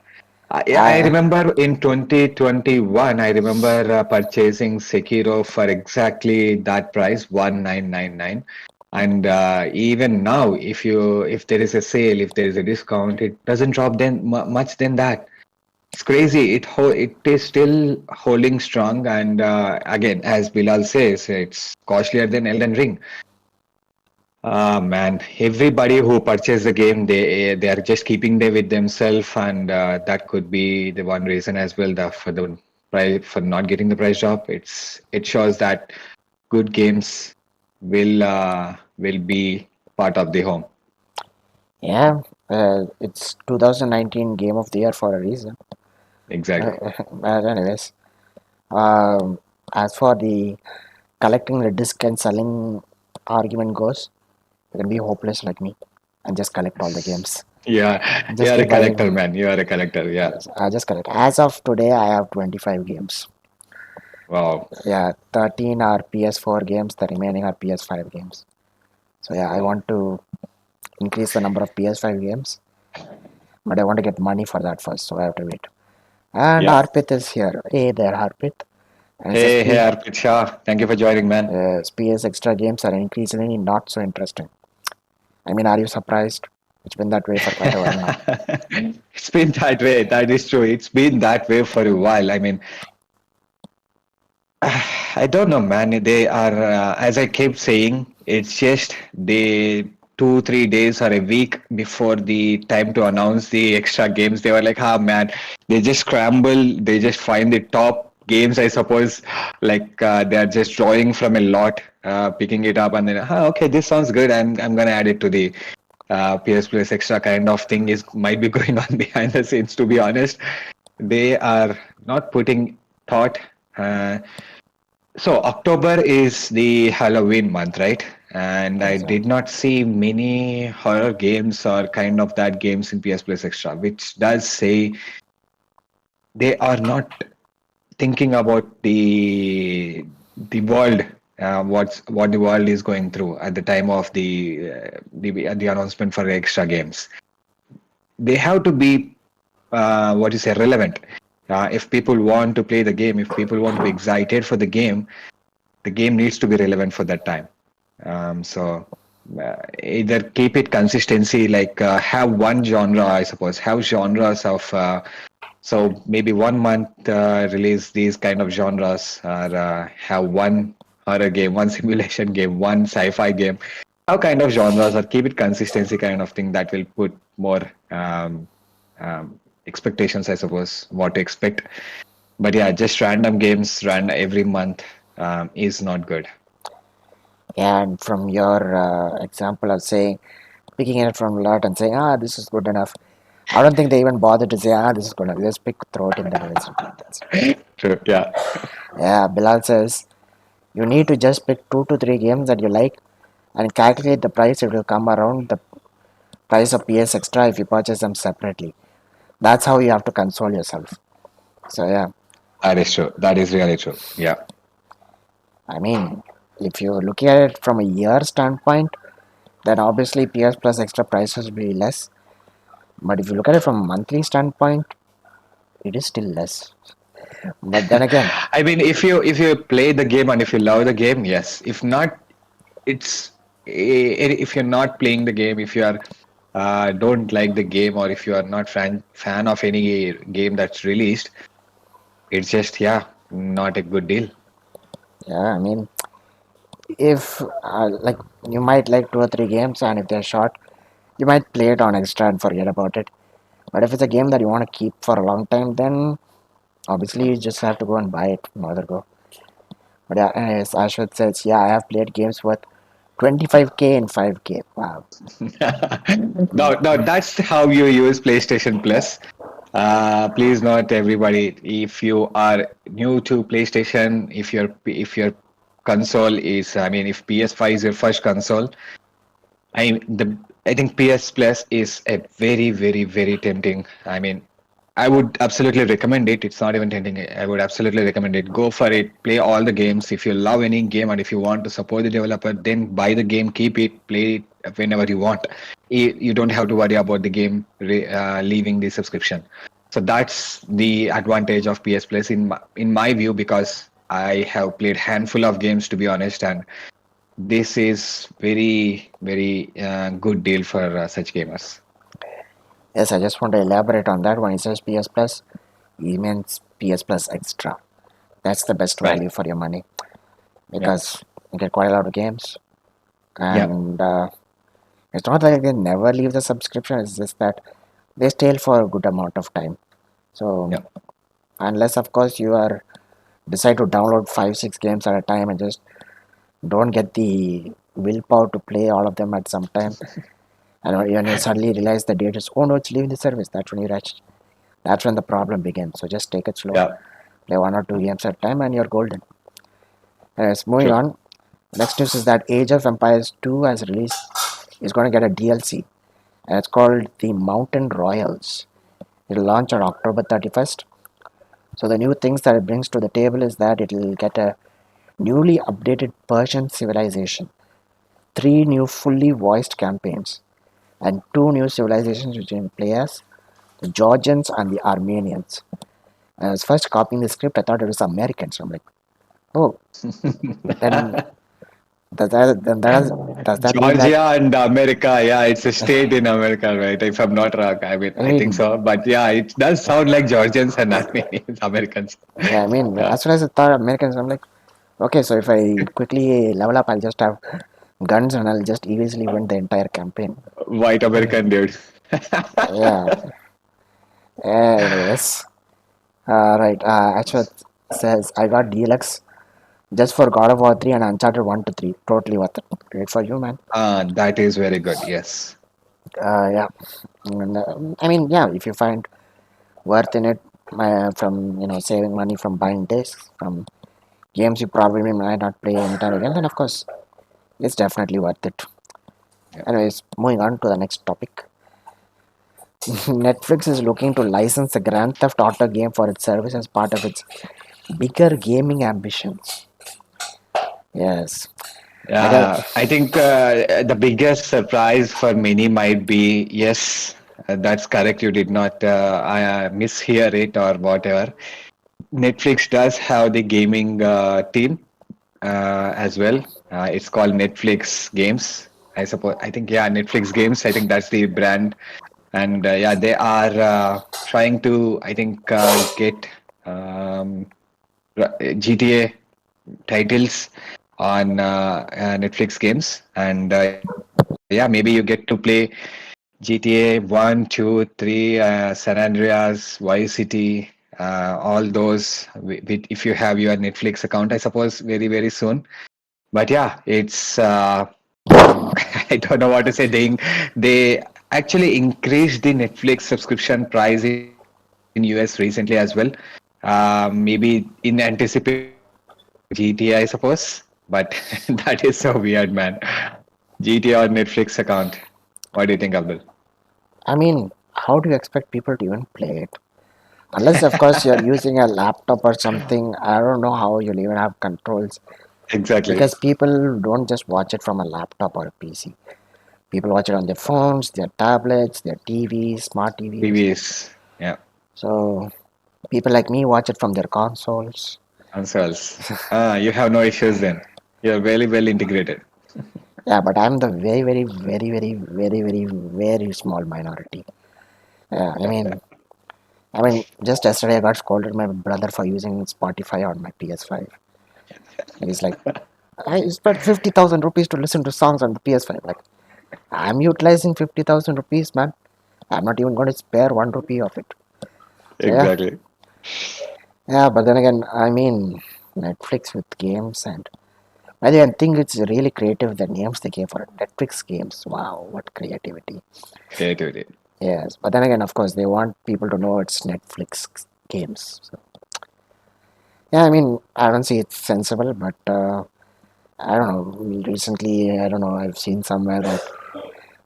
I Uh, remember in 2021, I remember purchasing Sekiro for exactly that price, 1999. And even now, if there is a sale, if there is a discount, it doesn't drop then much than that. It's crazy. It is still holding strong, and again, as Bilal says, it's costlier than Elden Ring. Ah man, everybody who purchased the game, they are just keeping them with themselves, and that could be the one reason as well that for the price for not getting the price drop. It shows that good games will be part of the home. yeah, it's 2019 Game of the Year for a reason. Exactly. But anyways, um, as for the collecting the disc and selling argument goes, you can be hopeless like me and just collect all the games. Yeah, you Just are a keep collector, buying. man. You are a collector. Yeah. Yes, I just collect. As of today, I have 25 games. Wow. Yeah, 13 are PS4 games, the remaining are PS5 games. So yeah, I Wow. want to increase the number of PS5 games, but I want to get money for that first, so I have to wait. And Yeah. Harpit is here. Hey there, Harpit. And it says Hey, Arpit Shah. Thank you for joining, man. PS extra games are increasingly not so interesting. I mean, are you surprised? It's been that way for quite a while now. It's been that way. That is true. It's been that way for a while. I mean, I don't know, man. They are, as I kept saying, it's just the 2, 3 days or a week before the time to announce the extra games. They were like, ah, man, they just scramble. They just find the top games, I suppose. Like they are just drawing from a lot, picking it up, and then, okay, this sounds good. I'm gonna add it to the PS Plus extra kind of thing is might be going on behind the scenes. To be honest, they are not putting thought. So October is the Halloween month, right? And I Yes, sir. did not see many horror games or kind of that games in PS Plus Extra, which does say they are not thinking about the world, what the world is going through at the time of the announcement for extra games. They have to be what you say relevant. If people want to play the game, if people want to be excited for the game needs to be relevant for that time. Either keep it consistency, like have one genre, I suppose, have genres of so maybe 1 month release these kind of genres, or have one horror game, one simulation game, one sci-fi game. How kind of genres, or keep it consistency kind of thing that will put more expectations, I suppose, what to expect. But yeah, just random games run every month is not good. And from your example of saying, picking it from a lot and saying, this is good enough. I don't think they even bother to say, this is good enough. They just pick, throw it in the release. That's it. True. Yeah. Yeah, Bilal says, you need to just pick 2 to 3 games that you like and calculate the price. It will come around the price of PS Extra if you purchase them separately. That's how you have to console yourself. So, yeah, That is true. That is really true. Yeah. I mean, if you look at it from a year standpoint, then obviously PS Plus Extra prices will be less. But if you look at it from a monthly standpoint, it is still less. But then again, I mean, if you play the game and if you love the game, yes. If not, it's if you're not playing the game, if you are don't like the game, or if you are not fan of any game that's released, it's just yeah, not a good deal. yeah, I mean, if like you might like 2 or 3 games, and if they're short, you might play it on extra and forget about it. But if it's a game that you want to keep for a long time, then obviously you just have to go and buy it. No other go. But yeah, as Ashwat says, yeah, I have played games worth 25K and 5K. Wow. No, that's how you use PlayStation Plus. Please not everybody. If you are new to PlayStation, if your console is, I mean, if PS5 is your first console, I think PS Plus is a very, very, very tempting. I mean, I would absolutely recommend it. It's not even tempting. I would absolutely recommend it. Go for it. Play all the games. If you love any game and if you want to support the developer, then buy the game, keep it, play it whenever you want. You don't have to worry about the game leaving the subscription. So that's the advantage of PS Plus in my view, because I have played handful of games, to be honest, and this is very, very good deal for such gamers. Yes, I just want to elaborate on that. When he says PS Plus, he means PS Plus Extra. That's the best Right. value for your money Yeah. because you get quite a lot of games. Yeah. And it's not like they never leave the subscription, it's just that they stay for a good amount of time. So, Yeah. unless, of course, you are decide to download 5 6 games at a time and just don't get the willpower to play all of them at some time, and when you suddenly realize the date is, oh no, it's leaving the service, that's when you rush. That's when the problem begins. So just take it slow, Yeah. play 1 or 2 games at a time, and you're golden. Anyways, moving True. on. Next news is that Age of Empires 2 has released, is going to get a DLC, and it's called the Mountain Royals. It'll launch on October 31st. So the new things that it brings to the table is that it'll get a newly updated Persian civilization, 3 new fully voiced campaigns, and 2 new civilizations which will play as the Georgians and the Armenians. And I was first copying the script, I thought it was Americans. I'm like, oh, then does that mean that? Georgia and America, yeah, it's a state in America, right? If I'm not wrong, I mean, I I think mean, so. But yeah, it does sound like Georgians and Armenians, Americans. yeah, I mean, Yeah, as soon as I thought Americans, I'm like, okay, so if I quickly level up, I'll just have guns and I'll just easily win the entire campaign. white American dude. Yeah. Anyways, right. Ashwat says I got deluxe just for God of War 3 and Uncharted 1 to 3. Totally worth it. Great for you, man. That is very good. Yes. Yeah. And, I mean, yeah, if you find worth in it from saving money from buying discs from games you probably might not play anytime again, then of course it's definitely worth it. Yeah. Anyways, moving on to the next topic. Netflix is looking to license a Grand Theft Auto game for its service as part of its bigger gaming ambitions. Yes, I got. I think the biggest surprise for many might be yes, that's correct. You did not mishear it or whatever. Netflix does have the gaming team as well. It's called Netflix Games. I suppose. I think yeah, Netflix Games. I think that's the brand, and yeah, they are trying to. I think get GTA titles on Netflix games, and yeah, maybe you get to play GTA 1, 2, 3, San Andreas, Vice City, all those. If you have your Netflix account, I suppose very soon. But yeah, it's I don't know what to say. They actually increased the Netflix subscription price in US recently as well. Maybe in anticipation of GTA, I suppose. But that is so weird, man. GTA or Netflix account. What do you think, Abdul? I mean, how do you expect people to even play it? Unless, of course, you're using a laptop or something. I don't know how you'll even have controls Exactly. because people don't just watch it from a laptop or a PC. People watch it on their phones, their tablets, their TVs, smart TVs. TVs. Yeah. So people like me watch it from their consoles. Consoles. You have no issues then. You're very well integrated. Yeah, but I'm the very small minority. Yeah, just yesterday I got scolded by my brother for using Spotify on my PS5. He's like, I spent 50,000 rupees to listen to songs on the PS5. Like, I'm utilizing 50,000 rupees, man. I'm not even going to spare 1 rupee of it. So yeah, Exactly. yeah. But then again, Netflix with games and I think it's really creative the names they gave for it. Netflix games. Wow, what creativity. Creativity. Yes, but then again, of course, they want people to know it's Netflix games. So, yeah, I don't see it's sensible, but I don't know. Recently, I don't know. I've seen somewhere that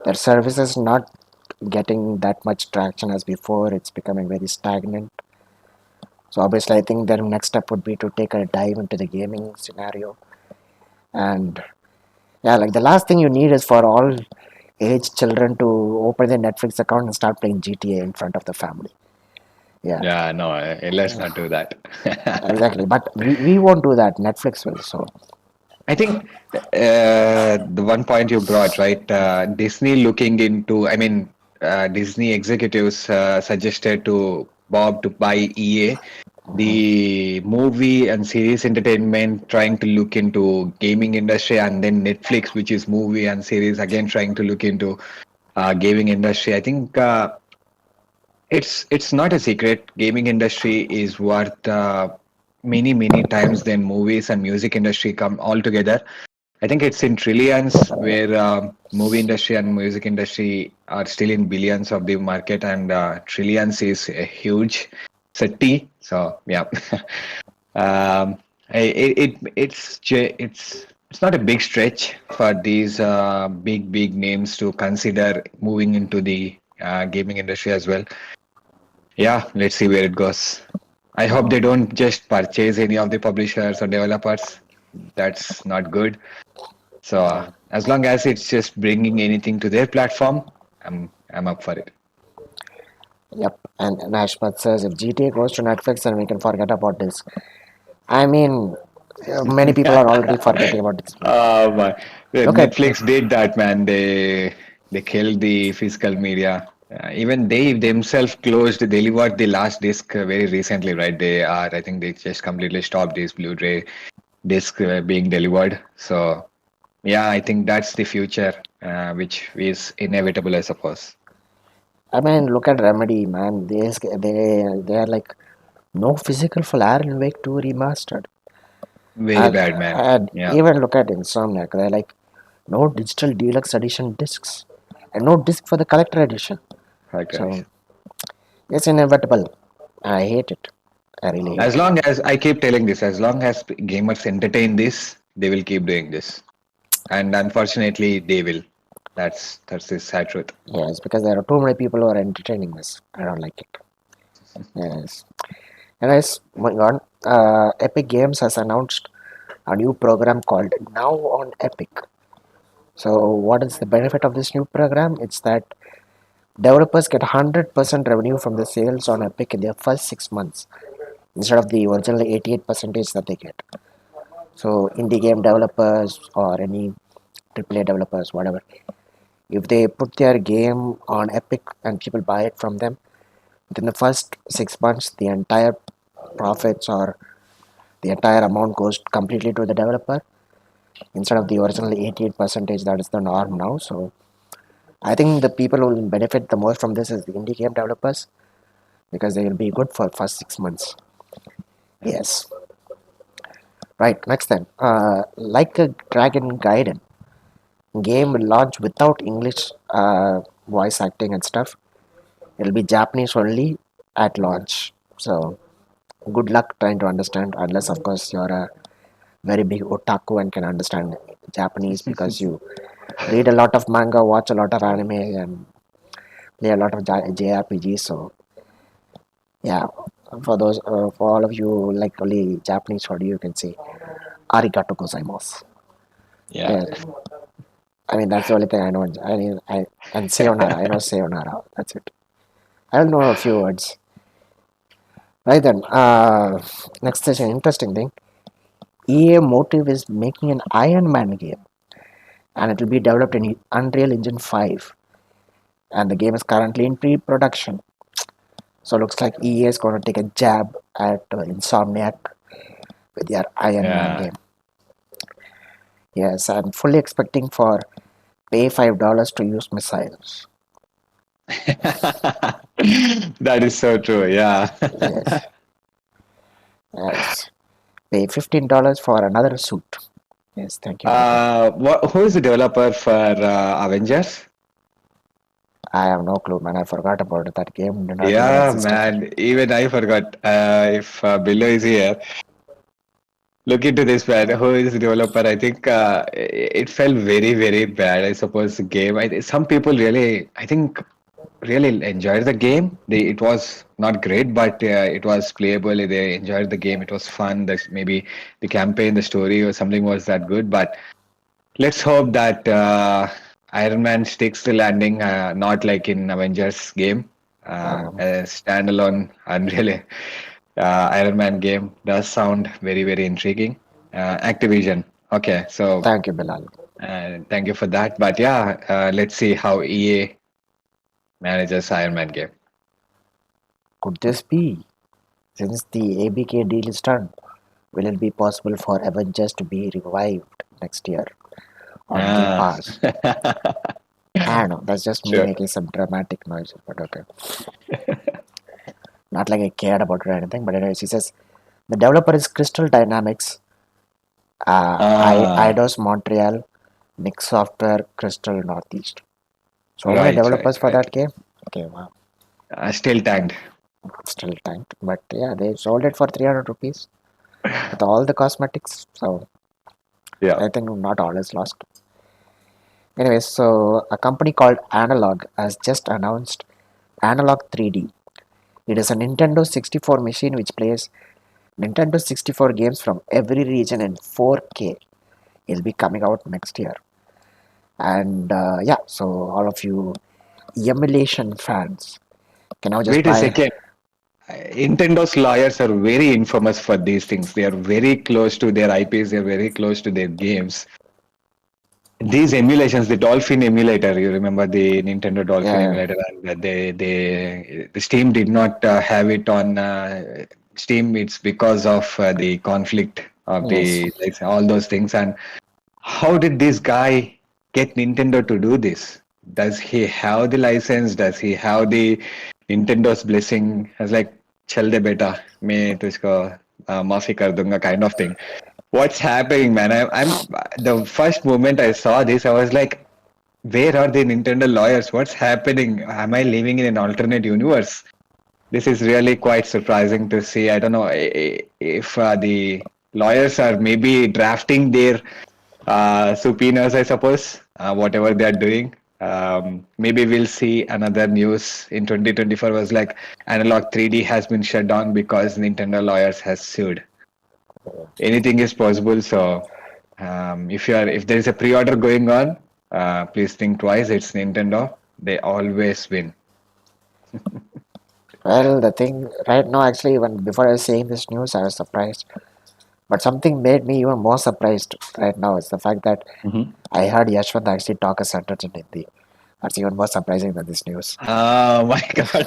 their service is not getting that much traction as before. It's becoming very stagnant. So obviously, I think their next step would be to take a dive into the gaming scenario. And yeah, like the last thing you need is for all age children to open their Netflix account and start playing GTA in front of the family. Yeah, Yeah, no, let's not do that. exactly. But we won't do that. Netflix will. So I think the one point you brought, right? Disney looking into, I mean, Disney executives suggested to Bob to buy EA. The movie and series entertainment trying to look into gaming industry, and then Netflix, which is movie and series, again trying to look into gaming industry. I think it's not a secret. Gaming industry is worth many times than movies and music industry come all together. I think it's in trillions, where movie industry and music industry are still in billions of the market, and trillions is a huge. It's a T. So yeah, it's not a big stretch for these big names to consider moving into the gaming industry as well. Yeah, let's see where it goes. I hope they don't just purchase any of the publishers or developers. That's not good. So as long as it's just bringing anything to their platform, I'm up for it. yep. And Nashpat says if GTA goes to Netflix, then we can forget about this. I mean, many people are already forgetting about this. My, Look at Netflix did that, man. They killed the physical media. Even they themselves closed, delivered the last disc very recently, right? I think they just completely stopped this Blu-ray disc being delivered. So yeah, I think that's the future, which is inevitable, I suppose. look at Remedy, man. They are like no physical for Alan Wake 2 remastered. Very bad, man. And Yeah, even look at Insomniac. They're like no digital deluxe edition discs and no disc for the collector edition. correct, So correct. it's inevitable. I hate it. I really hate As it. long as I keep telling this, as long as gamers entertain this, they will keep doing this. And unfortunately, they will. That's the sad truth. Yes, because there are too many people who are entertaining this. I don't like it. Yes. Anyways, moving on. Epic Games has announced a new program called Now on Epic. So, what is the benefit of this new program? It's that developers get 100% revenue from the sales on Epic in their first 6 months instead of the original 88% that they get. So, indie game developers or any AAA developers, whatever, if they put their game on Epic and people buy it from them, within the first 6 months, the entire profits or the entire amount goes completely to the developer instead of the original 88 percentage that is the norm now. So I think the people who will benefit the most from this is the indie game developers because they will be good for first 6 months. Yes. Right. Next then, like a Dragon Gaiden game will launch without English voice acting and stuff. It'll be Japanese only at launch. So good luck trying to understand unless of course you're a very big otaku and can understand Japanese because you read a lot of manga, watch a lot of anime, and play a lot of JRPGs. So yeah, for all of you who like only Japanese audio, you can say arigato gozaimasu. Yeah. Yeah, I mean that's the only thing I know. I mean, I and sayonara. I know sayonara. That's it. I don't know a few words. Right then, next is an interesting thing. EA Motive is making an Iron Man game, and it will be developed in Unreal Engine 5, and the game is currently in pre-production. So looks like EA is going to take a jab at Insomniac with their Iron Man Yeah. game. Yes, I'm fully expecting for pay $5 to use missiles. That is so true. Yeah. Yes, yes. Pay $15 for another suit. Yes, thank you very much. Who is the developer for Avengers? I have no clue, man. I forgot about it. That game did not even Yeah, exist at all. man. Even I forgot. If Billo is here, look into this, man. Who is the developer? I think it felt very, very bad. I suppose the game. Some people really, I think, really enjoyed the game. It was not great, but it was playable. They enjoyed the game. It was fun. Maybe the campaign, the story, or something was that good. But let's hope that Iron Man sticks the landing, not like in Avengers game. Um, A standalone, unreal Iron Man game does sound very, very intriguing. Activision. Okay, so Thank you, Bilal. thank you for that. But yeah, let's see how EA manages Iron Man game. Could this be? Since the ABK deal is done, will it be possible for Avengers to be revived next year on Game Ah, Pass? I don't know. That's just me sure. making some dramatic noises, but okay. Not like I cared about it or anything, but anyways, he says the developer is Crystal Dynamics, Ah, IDOS Montreal, Nick Software, Crystal Northeast. So many right, right, developers for right. that game. Okay, wow, Still tagged. still tanked. But yeah, they sold it for 300 rupees with all the cosmetics. So Yeah. I think not all is lost. Anyways, so a company called Analog has just announced Analog 3D. It is a Nintendo 64 machine which plays Nintendo 64 games from every region in 4K. It'll be coming out next year. And yeah, so all of you emulation fans can now just Wait a buy. second. Nintendo's lawyers are very infamous for these things. They are very close to their IPs. They're very close to their games. These emulations, the Dolphin emulator, you remember the Nintendo Dolphin Yeah, emulator, and the Steam did not have it on Steam. It's because of the conflict of yes, all those things. And how did this guy get Nintendo to do this? Does he have the license? Does he have the Nintendo's blessing? I was like, chal de beta, मैं तो इसको माफी कर दूंगा kind of thing. What's happening, man? I'm the first moment I saw this, I was like, where are the Nintendo lawyers? What's happening? Am I living in an alternate universe? This is really quite surprising to see. I don't know if the lawyers are maybe drafting their subpoenas, I suppose, whatever they are doing. Maybe we'll see another news in 2024 was like analog 3D has been shut down because Nintendo lawyers has sued. Anything is possible. So if there is a pre-order going on, please think twice. It's Nintendo. They always win. Well, the thing right now, actually, when before I was saying this news, I was surprised. But something made me even more surprised right now is the fact that Mhm. I heard Yashwant actually talk a sentence in Hindi. That's even more surprising than this news. Oh my God.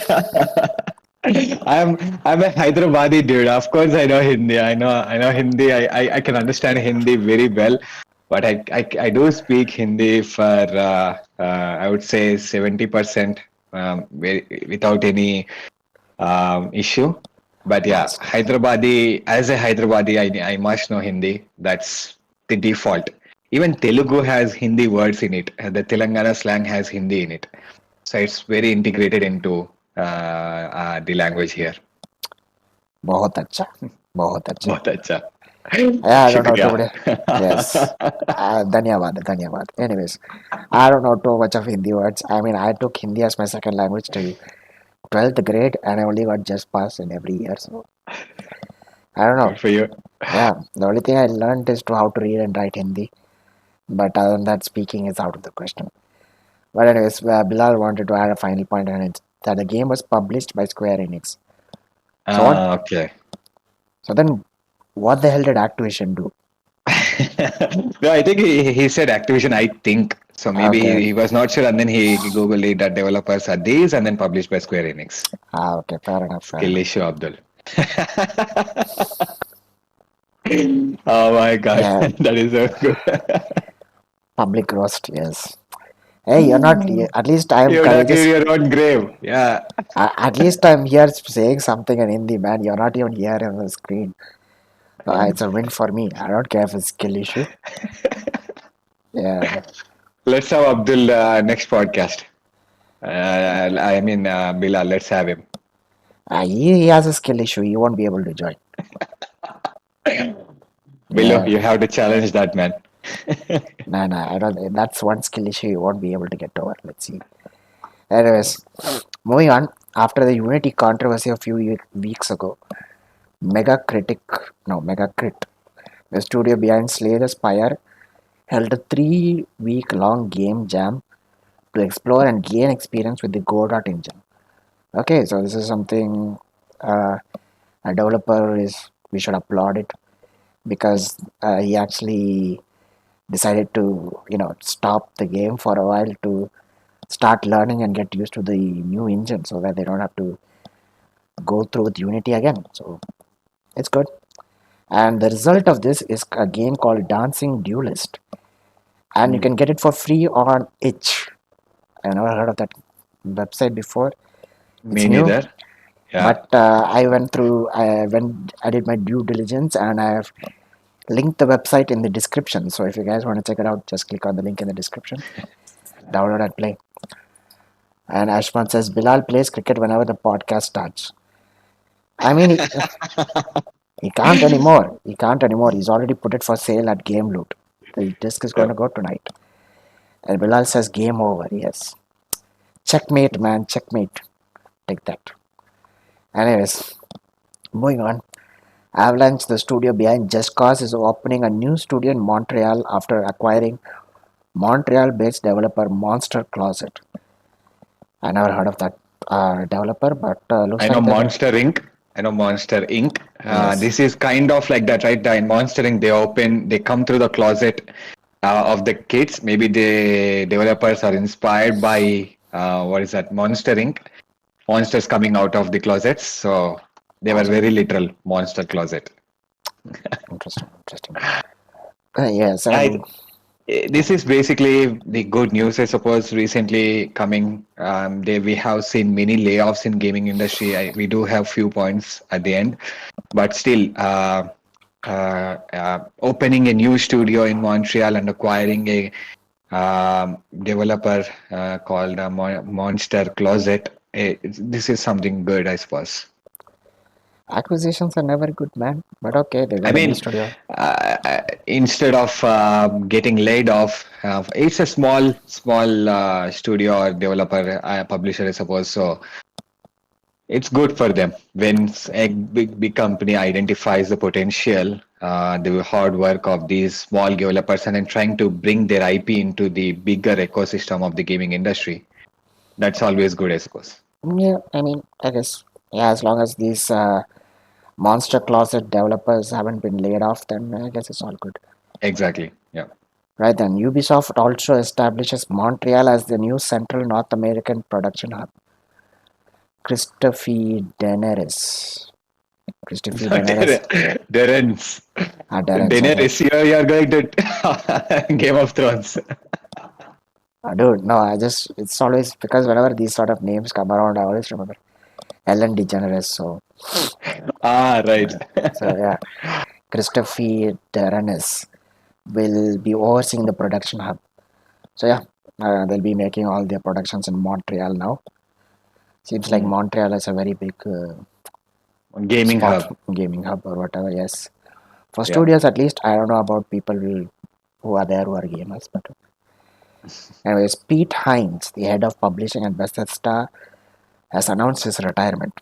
I'm I'm a Hyderabadi dude. Of course, I know Hindi. I know Hindi. I can understand Hindi very well, but I do speak Hindi for I would say 70% without any issue. But yeah, That's good. Hyderabadi, as a Hyderabadi, I must know Hindi. That's the default. Even Telugu has Hindi words in it. The Telangana slang has Hindi in it. So it's very integrated into the language here. बहुत अच्छा, बहुत अच्छा. बहुत अच्छा. Yeah, I don't know शुक्रिया. too many. Yes. Dhanyavad, dhanyavad. Anyways, I don't know too much of Hindi words. I mean, I took Hindi as my second language till 12th grade and I only got just pass in every year. So, I don't know. Good for you. Yeah, the only thing I learned is to how to read and write Hindi. But other than that, speaking is out of the question. But anyways, Bilal wanted to add a final point and it's that the game was published by Square Enix. So what? Okay. So then, what the hell did Activision do? No, I think he said Activision, I think. So maybe Okay, he was not sure and then he Googled it that developers are these and then published by Square Enix. okay, fair enough, fair Skill enough. issue, Abdul. Oh my God, Yeah, that is so good. public roast, yes. Hey, you're not. At least I'm You dug courageous. your own grave. Yeah. At least I'm here saying something in Hindi, man. You're not even here on the screen. It's a win for me. I don't care if it's skill issue. Yeah, Let's have Abdul next podcast. I mean, Bilal, let's have him. he has a skill issue. He won't be able to join. Below, Yeah, you have to challenge that man. nah, nah. I don't. That's one skill issue you won't be able to get over. Let's see. Anyways, moving on. After the Unity controversy a few weeks ago, Megacrit, the studio behind Slay the Spire, held a 3 week long game jam to explore and gain experience with the Godot engine. Okay, so this is something uh, a developer is, we should applaud it because he actually decided to, stop the game for a while to start learning and get used to the new engine so that they don't have to go through with Unity again. So it's good. And the result of this is a game called Dancing Duelist, and you Hmm. can get it for free on itch. I never heard of that website before. It's Me new, neither. Yeah. but I did my due diligence, and I have linked the website in the description. So if you guys want to check it out, just click on the link in the description, download and play. And Ashman says Bilal plays cricket whenever the podcast starts. I mean, he can't anymore. He can't anymore. He's already put it for sale at Game Loot. The disc is going to go tonight. And Bilal says game over. Yes, checkmate, man, checkmate. Take that. Anyways, moving on. Avalanche, the studio behind Just Cause, is opening a new studio in Montreal after acquiring Montreal-based developer Monster Closet. I never heard of that developer, but looks I know like they're Monster Inc. I know Monster Inc. yes, This is kind of like that, right? In Monster Inc. They come through the closet of the kids. Maybe the developers are inspired by what is that? Monster Inc. Monsters coming out of the closets. So they were awesome, very literal monster closet. interesting, interesting. Yes, I, and this is basically the good news, I suppose. Recently coming, we have seen many layoffs in gaming industry. We do have few points at the end, but still, opening a new studio in Montreal and acquiring a developer called Monster Closet. This is something good, I suppose. acquisitions are never good, man. But okay, they I got a new mean, studio. instead of getting laid off, it's a small studio or developer, publisher, I suppose. So it's good for them when a big company identifies the potential, the hard work of these small developers, and then trying to bring their IP into the bigger ecosystem of the gaming industry. That's always good, I suppose. Yeah, I mean, I guess, yeah, as long as these monster closet developers haven't been laid off, then I guess it's all good. Exactly. Yeah. Right then, Ubisoft also establishes Montreal as the new Central North American production hub. Christophe Daenerys. Christophe Daenerys. Daenerys. Daenerys, okay. Daenerys, you're going to Game of Thrones. Dude, no, it's always because whenever these sort of names come around, I always remember Ellen DeGeneres. Ah, right. Yeah, Christophe Daenerys will be overseeing the production hub. So, yeah, they'll be making all their productions in Montreal now. Seems like Mm. Montreal is a very big Gaming spot, hub. gaming hub or whatever, yes. For Yeah. studios, at least, I don't know about people who are there who are gamers. But, anyways, Pete Hines, the head of publishing at Bethesda, has announced his retirement.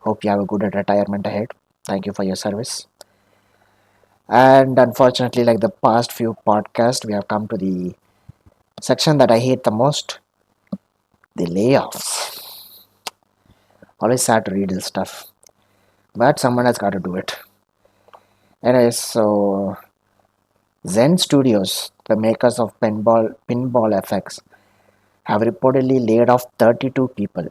Hope you have a good retirement ahead. Thank you for your service. And unfortunately, like the past few podcasts, we have come to the section that I hate the most, the layoffs. Always sad to read this stuff, but someone has got to do it. Anyways, so Zen Studios, the makers of pinball effects, have reportedly laid off 32 people.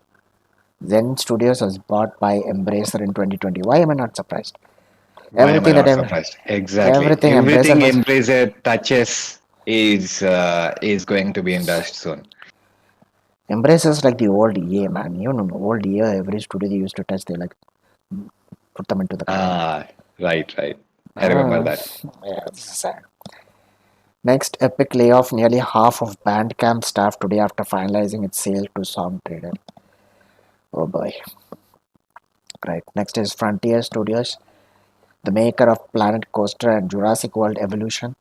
Zen Studios was bought by Embracer in 2020. Why am I not surprised? Why am I Everything that not surprised? Exactly. everything Embracer Everything does, Embracer touches is going to be in dust soon. Embracer is like the old EA, man. You know, old EA, every studio they used to touch, they like put them into the ground. Ah, right, right. I remember Ah, that. yeah, this is sad. Next, Epic layoff nearly half of Bandcamp staff today after finalizing its sale to Songtrader. Oh boy. Right. Next is Frontier Studios, the maker of Planet Coaster and Jurassic World Evolution,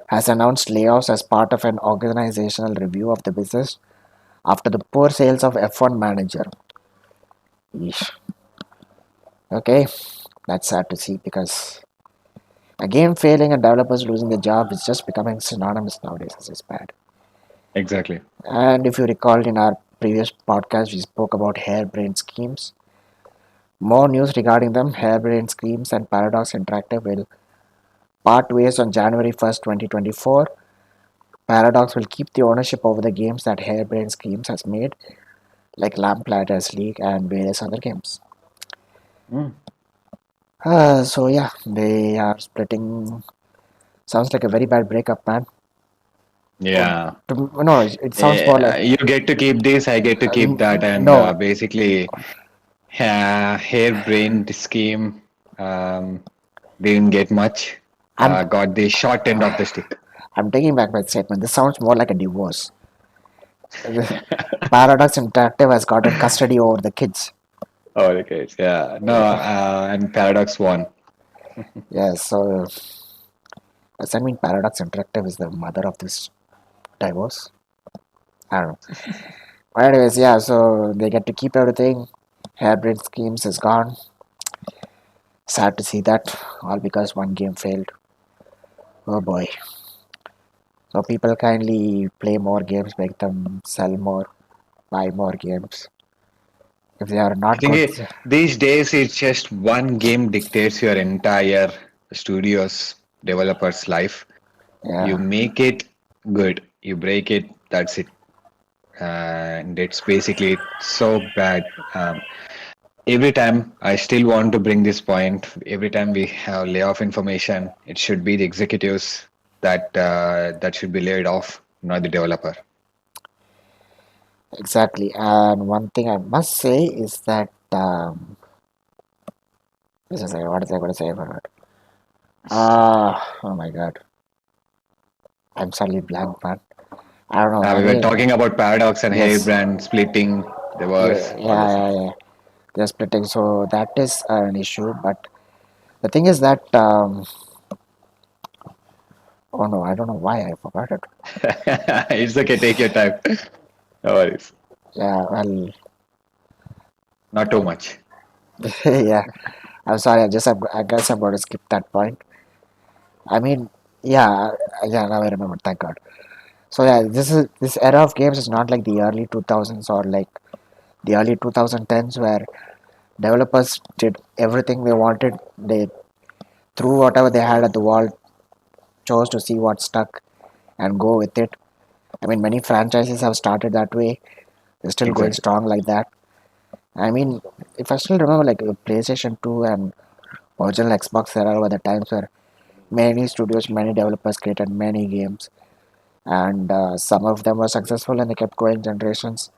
has announced layoffs as part of an organizational review of the business after the poor sales of F1 Manager. Yeesh. Okay, that's sad to see because a game failing and developers losing their job is just becoming synonymous nowadays. This is bad. Exactly. And if you recall in our previous podcast, we spoke about harebrained schemes. More news regarding them. Harebrained Schemes and Paradox Interactive will part ways on January 1st, 2024. Paradox will keep the ownership over the games that Harebrained Schemes has made, like Lamplighters League and various other games. Mm. So yeah, they are splitting. Sounds like a very bad breakup, man. Oh, Yeah. no, it sounds more like You get to keep this, I get to keep that, and no. basically, hair-brained scheme didn't get much. I'm Got the short end of the stick. I'm taking back my statement. This sounds more like a divorce. Paradox Interactive has gotten custody over the kids. Oh, okay. Yeah. No, and Paradox won. Yes, so does that mean Paradox Interactive is the mother of this divorce? I don't know. But anyways, yeah, so they get to keep everything. Hybrid schemes is gone. Sad to see that, all because one game failed. Oh boy. So people kindly play more games, make them sell more, buy more games. If they are I not think good, these days it's just one game dictates your entire studio's developer's life. You yeah, make it good, you break it, that's it. And it's basically so bad. Every time I still want to bring this point, every time we have layoff information, it should be the executives that should be laid off, not the developer. exactly. And one thing I must say is that this is what is I going to say about it? Oh my god, I'm suddenly blank, man. I don't know. We were Again, talking about Paradox and yes, Hairbrand splitting, yeah, divorce, all yeah, those yeah, things. yeah. They're splitting, so that is an issue. But the thing is that Oh no, I don't know why I forgot it. It's okay, take your time. No worries. Yeah, well, Not too much. yeah. I'm sorry. I guess I'm going to skip that point. I mean, yeah, yeah. Now I remember. Thank God. So yeah, this era of games is not like the early 2000s or like the early 2010s where developers did everything they wanted. They threw whatever they had at the wall, chose to see what stuck, and go with it. I mean, many franchises have started that way. They're still going Exactly. strong like that. I mean, if I still remember, like the PlayStation 2 and original Xbox era were the times where many studios, many developers created many games, and some of them were successful and they kept going generations.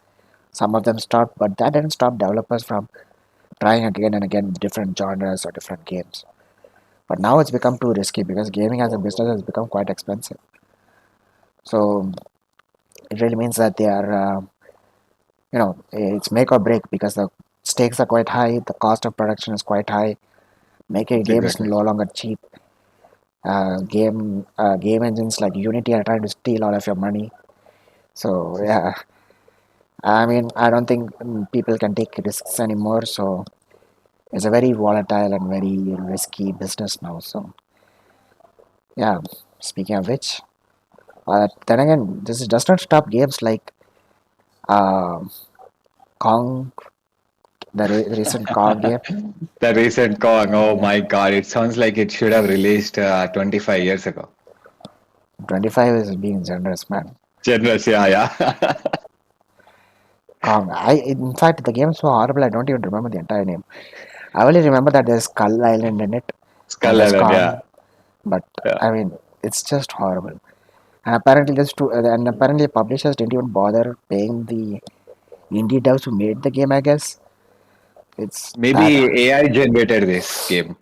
Some of them stopped, but that didn't stop developers from trying again and again with different genres or different games. But now it's become too risky because gaming as a business has become quite expensive. So it really means that they are, it's make or break because the stakes are quite high, the cost of production is quite high. Making games Exactly. no longer cheap. Game engines like Unity are trying to steal all of your money. So yeah, I mean I don't think people can take risks anymore. So it's a very volatile and very risky business now. So yeah, speaking of which, then again, this does not stop games like uh, Kong, the recent Kong game. The recent Kong, oh Yeah, my God, it sounds like it should have released 25 years ago. 25 is being generous, man. Generous, yeah, yeah. Kong. In fact, the game is so horrible. I don't even remember the entire name. I only remember that there's Skull Island in it, and Skull there's Island, yeah, Kong. But yeah. I mean, it's just horrible. And apparently publishers didn't even bother paying the indie devs who made the game. I guess it's that Maybe AI generated this game.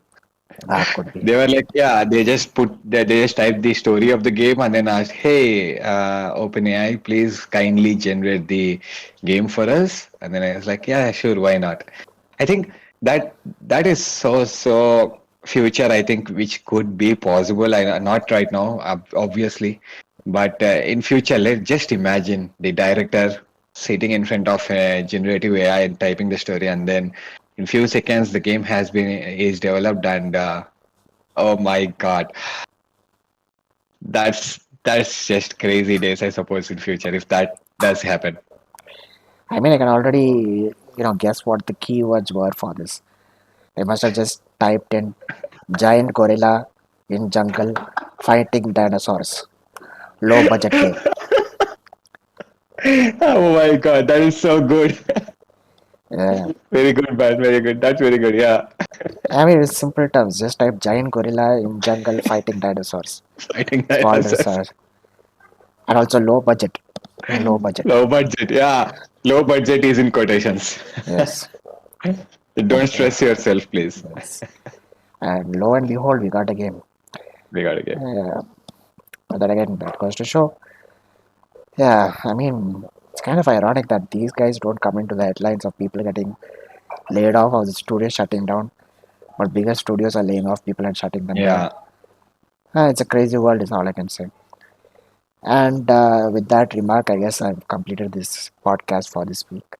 that could be. They were like, yeah, they just typed the story of the game and then asked, hey, OpenAI, please kindly generate the game for us. And then I was like, yeah, sure, why not? I think that is so future. I think which could be possible. Not right now, obviously, but in future, let's just imagine the director sitting in front of a generative AI and typing the story, and then in few seconds the game is developed and. Oh my God, that's just crazy days, I suppose, in future if that does happen. I mean, I can already guess what the keywords were for this. I must have just typed in giant gorilla in jungle fighting dinosaurs. Low budget game. Oh my God, that is so good. Yeah. Very good, man. Very good. That's very good. Yeah, I mean, it's simple terms. Just type giant gorilla in jungle fighting dinosaurs. fighting Small dinosaurs. dinosaurs. And also low budget. Low budget. Low budget. Yeah, low budget is in quotations. Yes. Don't But stress yourself, please. yes. And lo and behold, we got a game. We gotta get. Uh, but then again, that goes to show. Yeah, I mean, it's kind of ironic that these guys don't come into the headlines of people getting laid off or the studios shutting down. But bigger studios are laying off people and shutting them down. Yeah, It's a crazy world, is all I can say. And with that remark, I guess I've completed this podcast for this week.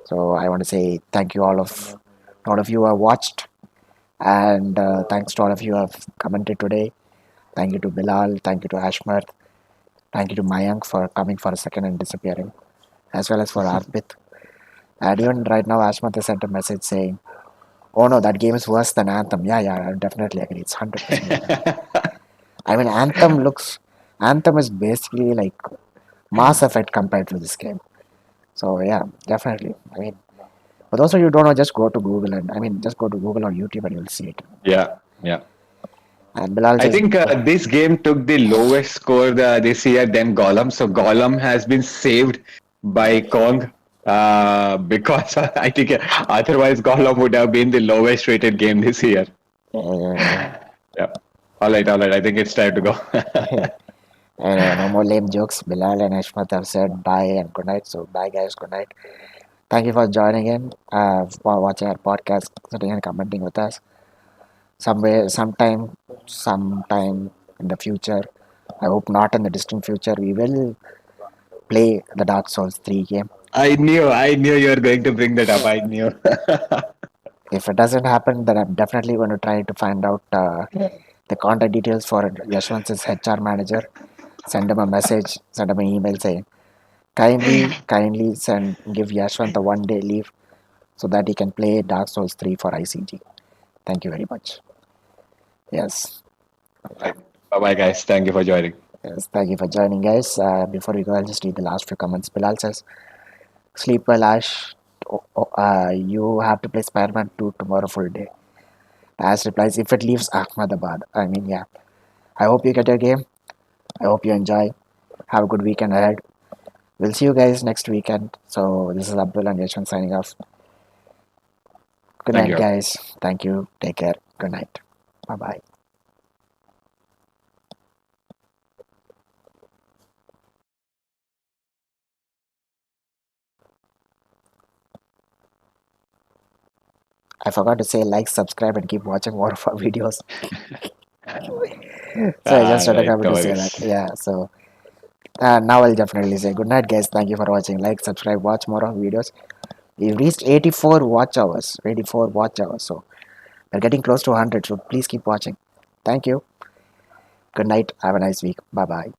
So I want to say thank you all of you who have watched, and thanks to all of you who have commented today. Thank you to Bilal, thank you to Ashmar, thank you to Mayank for coming for a second and disappearing, as well as for Arpit. And even right now, Ashmar has sent a message saying, "Oh no, that game is worse than Anthem." Yeah, yeah, I definitely agree. It's 100% better than Anthem. I mean, Anthem is basically like Mass Effect compared to this game. So yeah, definitely. I mean, for those of you who don't know, just go to Google and I mean, just go to Google or YouTube and you'll see it. yeah, yeah. And Bilal I says, think this game took the lowest score this year than Gollum. So Gollum has been saved by Kong because I think otherwise Gollum would have been the lowest rated game this year. uh, Yeah. All right. I think it's time to go. no more lame jokes. Bilal and Ashmat have said bye and good night. So bye, guys. Good night. Thank you for joining in, for watching our podcast, sitting and commenting with us. Sometime in the future. I hope not in the distant future. We will play the Dark Souls 3 game. I knew you were going to bring that up. I knew. If it doesn't happen, then I'm definitely going to try to find out the contact details for Yashwant's HR manager. Send him a message, send him an email saying, kindly give Yashwant a 1 day leave so that he can play Dark Souls 3 for ICG. Thank you very much. Yes. Bye bye, guys. Thank you for joining. Yes, thank you for joining, guys. Before we go, I'll just read the last few comments. Bilal says, sleep well, Ash. You have to play Spider Man 2 tomorrow full day. Ash replies, if it leaves Ahmedabad. I mean, yeah. I hope you get your game. I hope you enjoy. Have a good weekend ahead. We'll see you guys next weekend. So, this is Abdul and Yashwan signing off. Good Thank night, you. guys. Thank you. Take care. Good night. Bye bye. I forgot to say like, subscribe, and keep watching more of our videos. So, I just Right, remember no to say that. worries. Yeah, so now I'll definitely say good night, guys. Thank you for watching. Like, subscribe, watch more of videos. We've reached 84 watch hours. 84 watch hours. So we're getting close to 100. So please keep watching. Thank you. Good night. Have a nice week. Bye bye.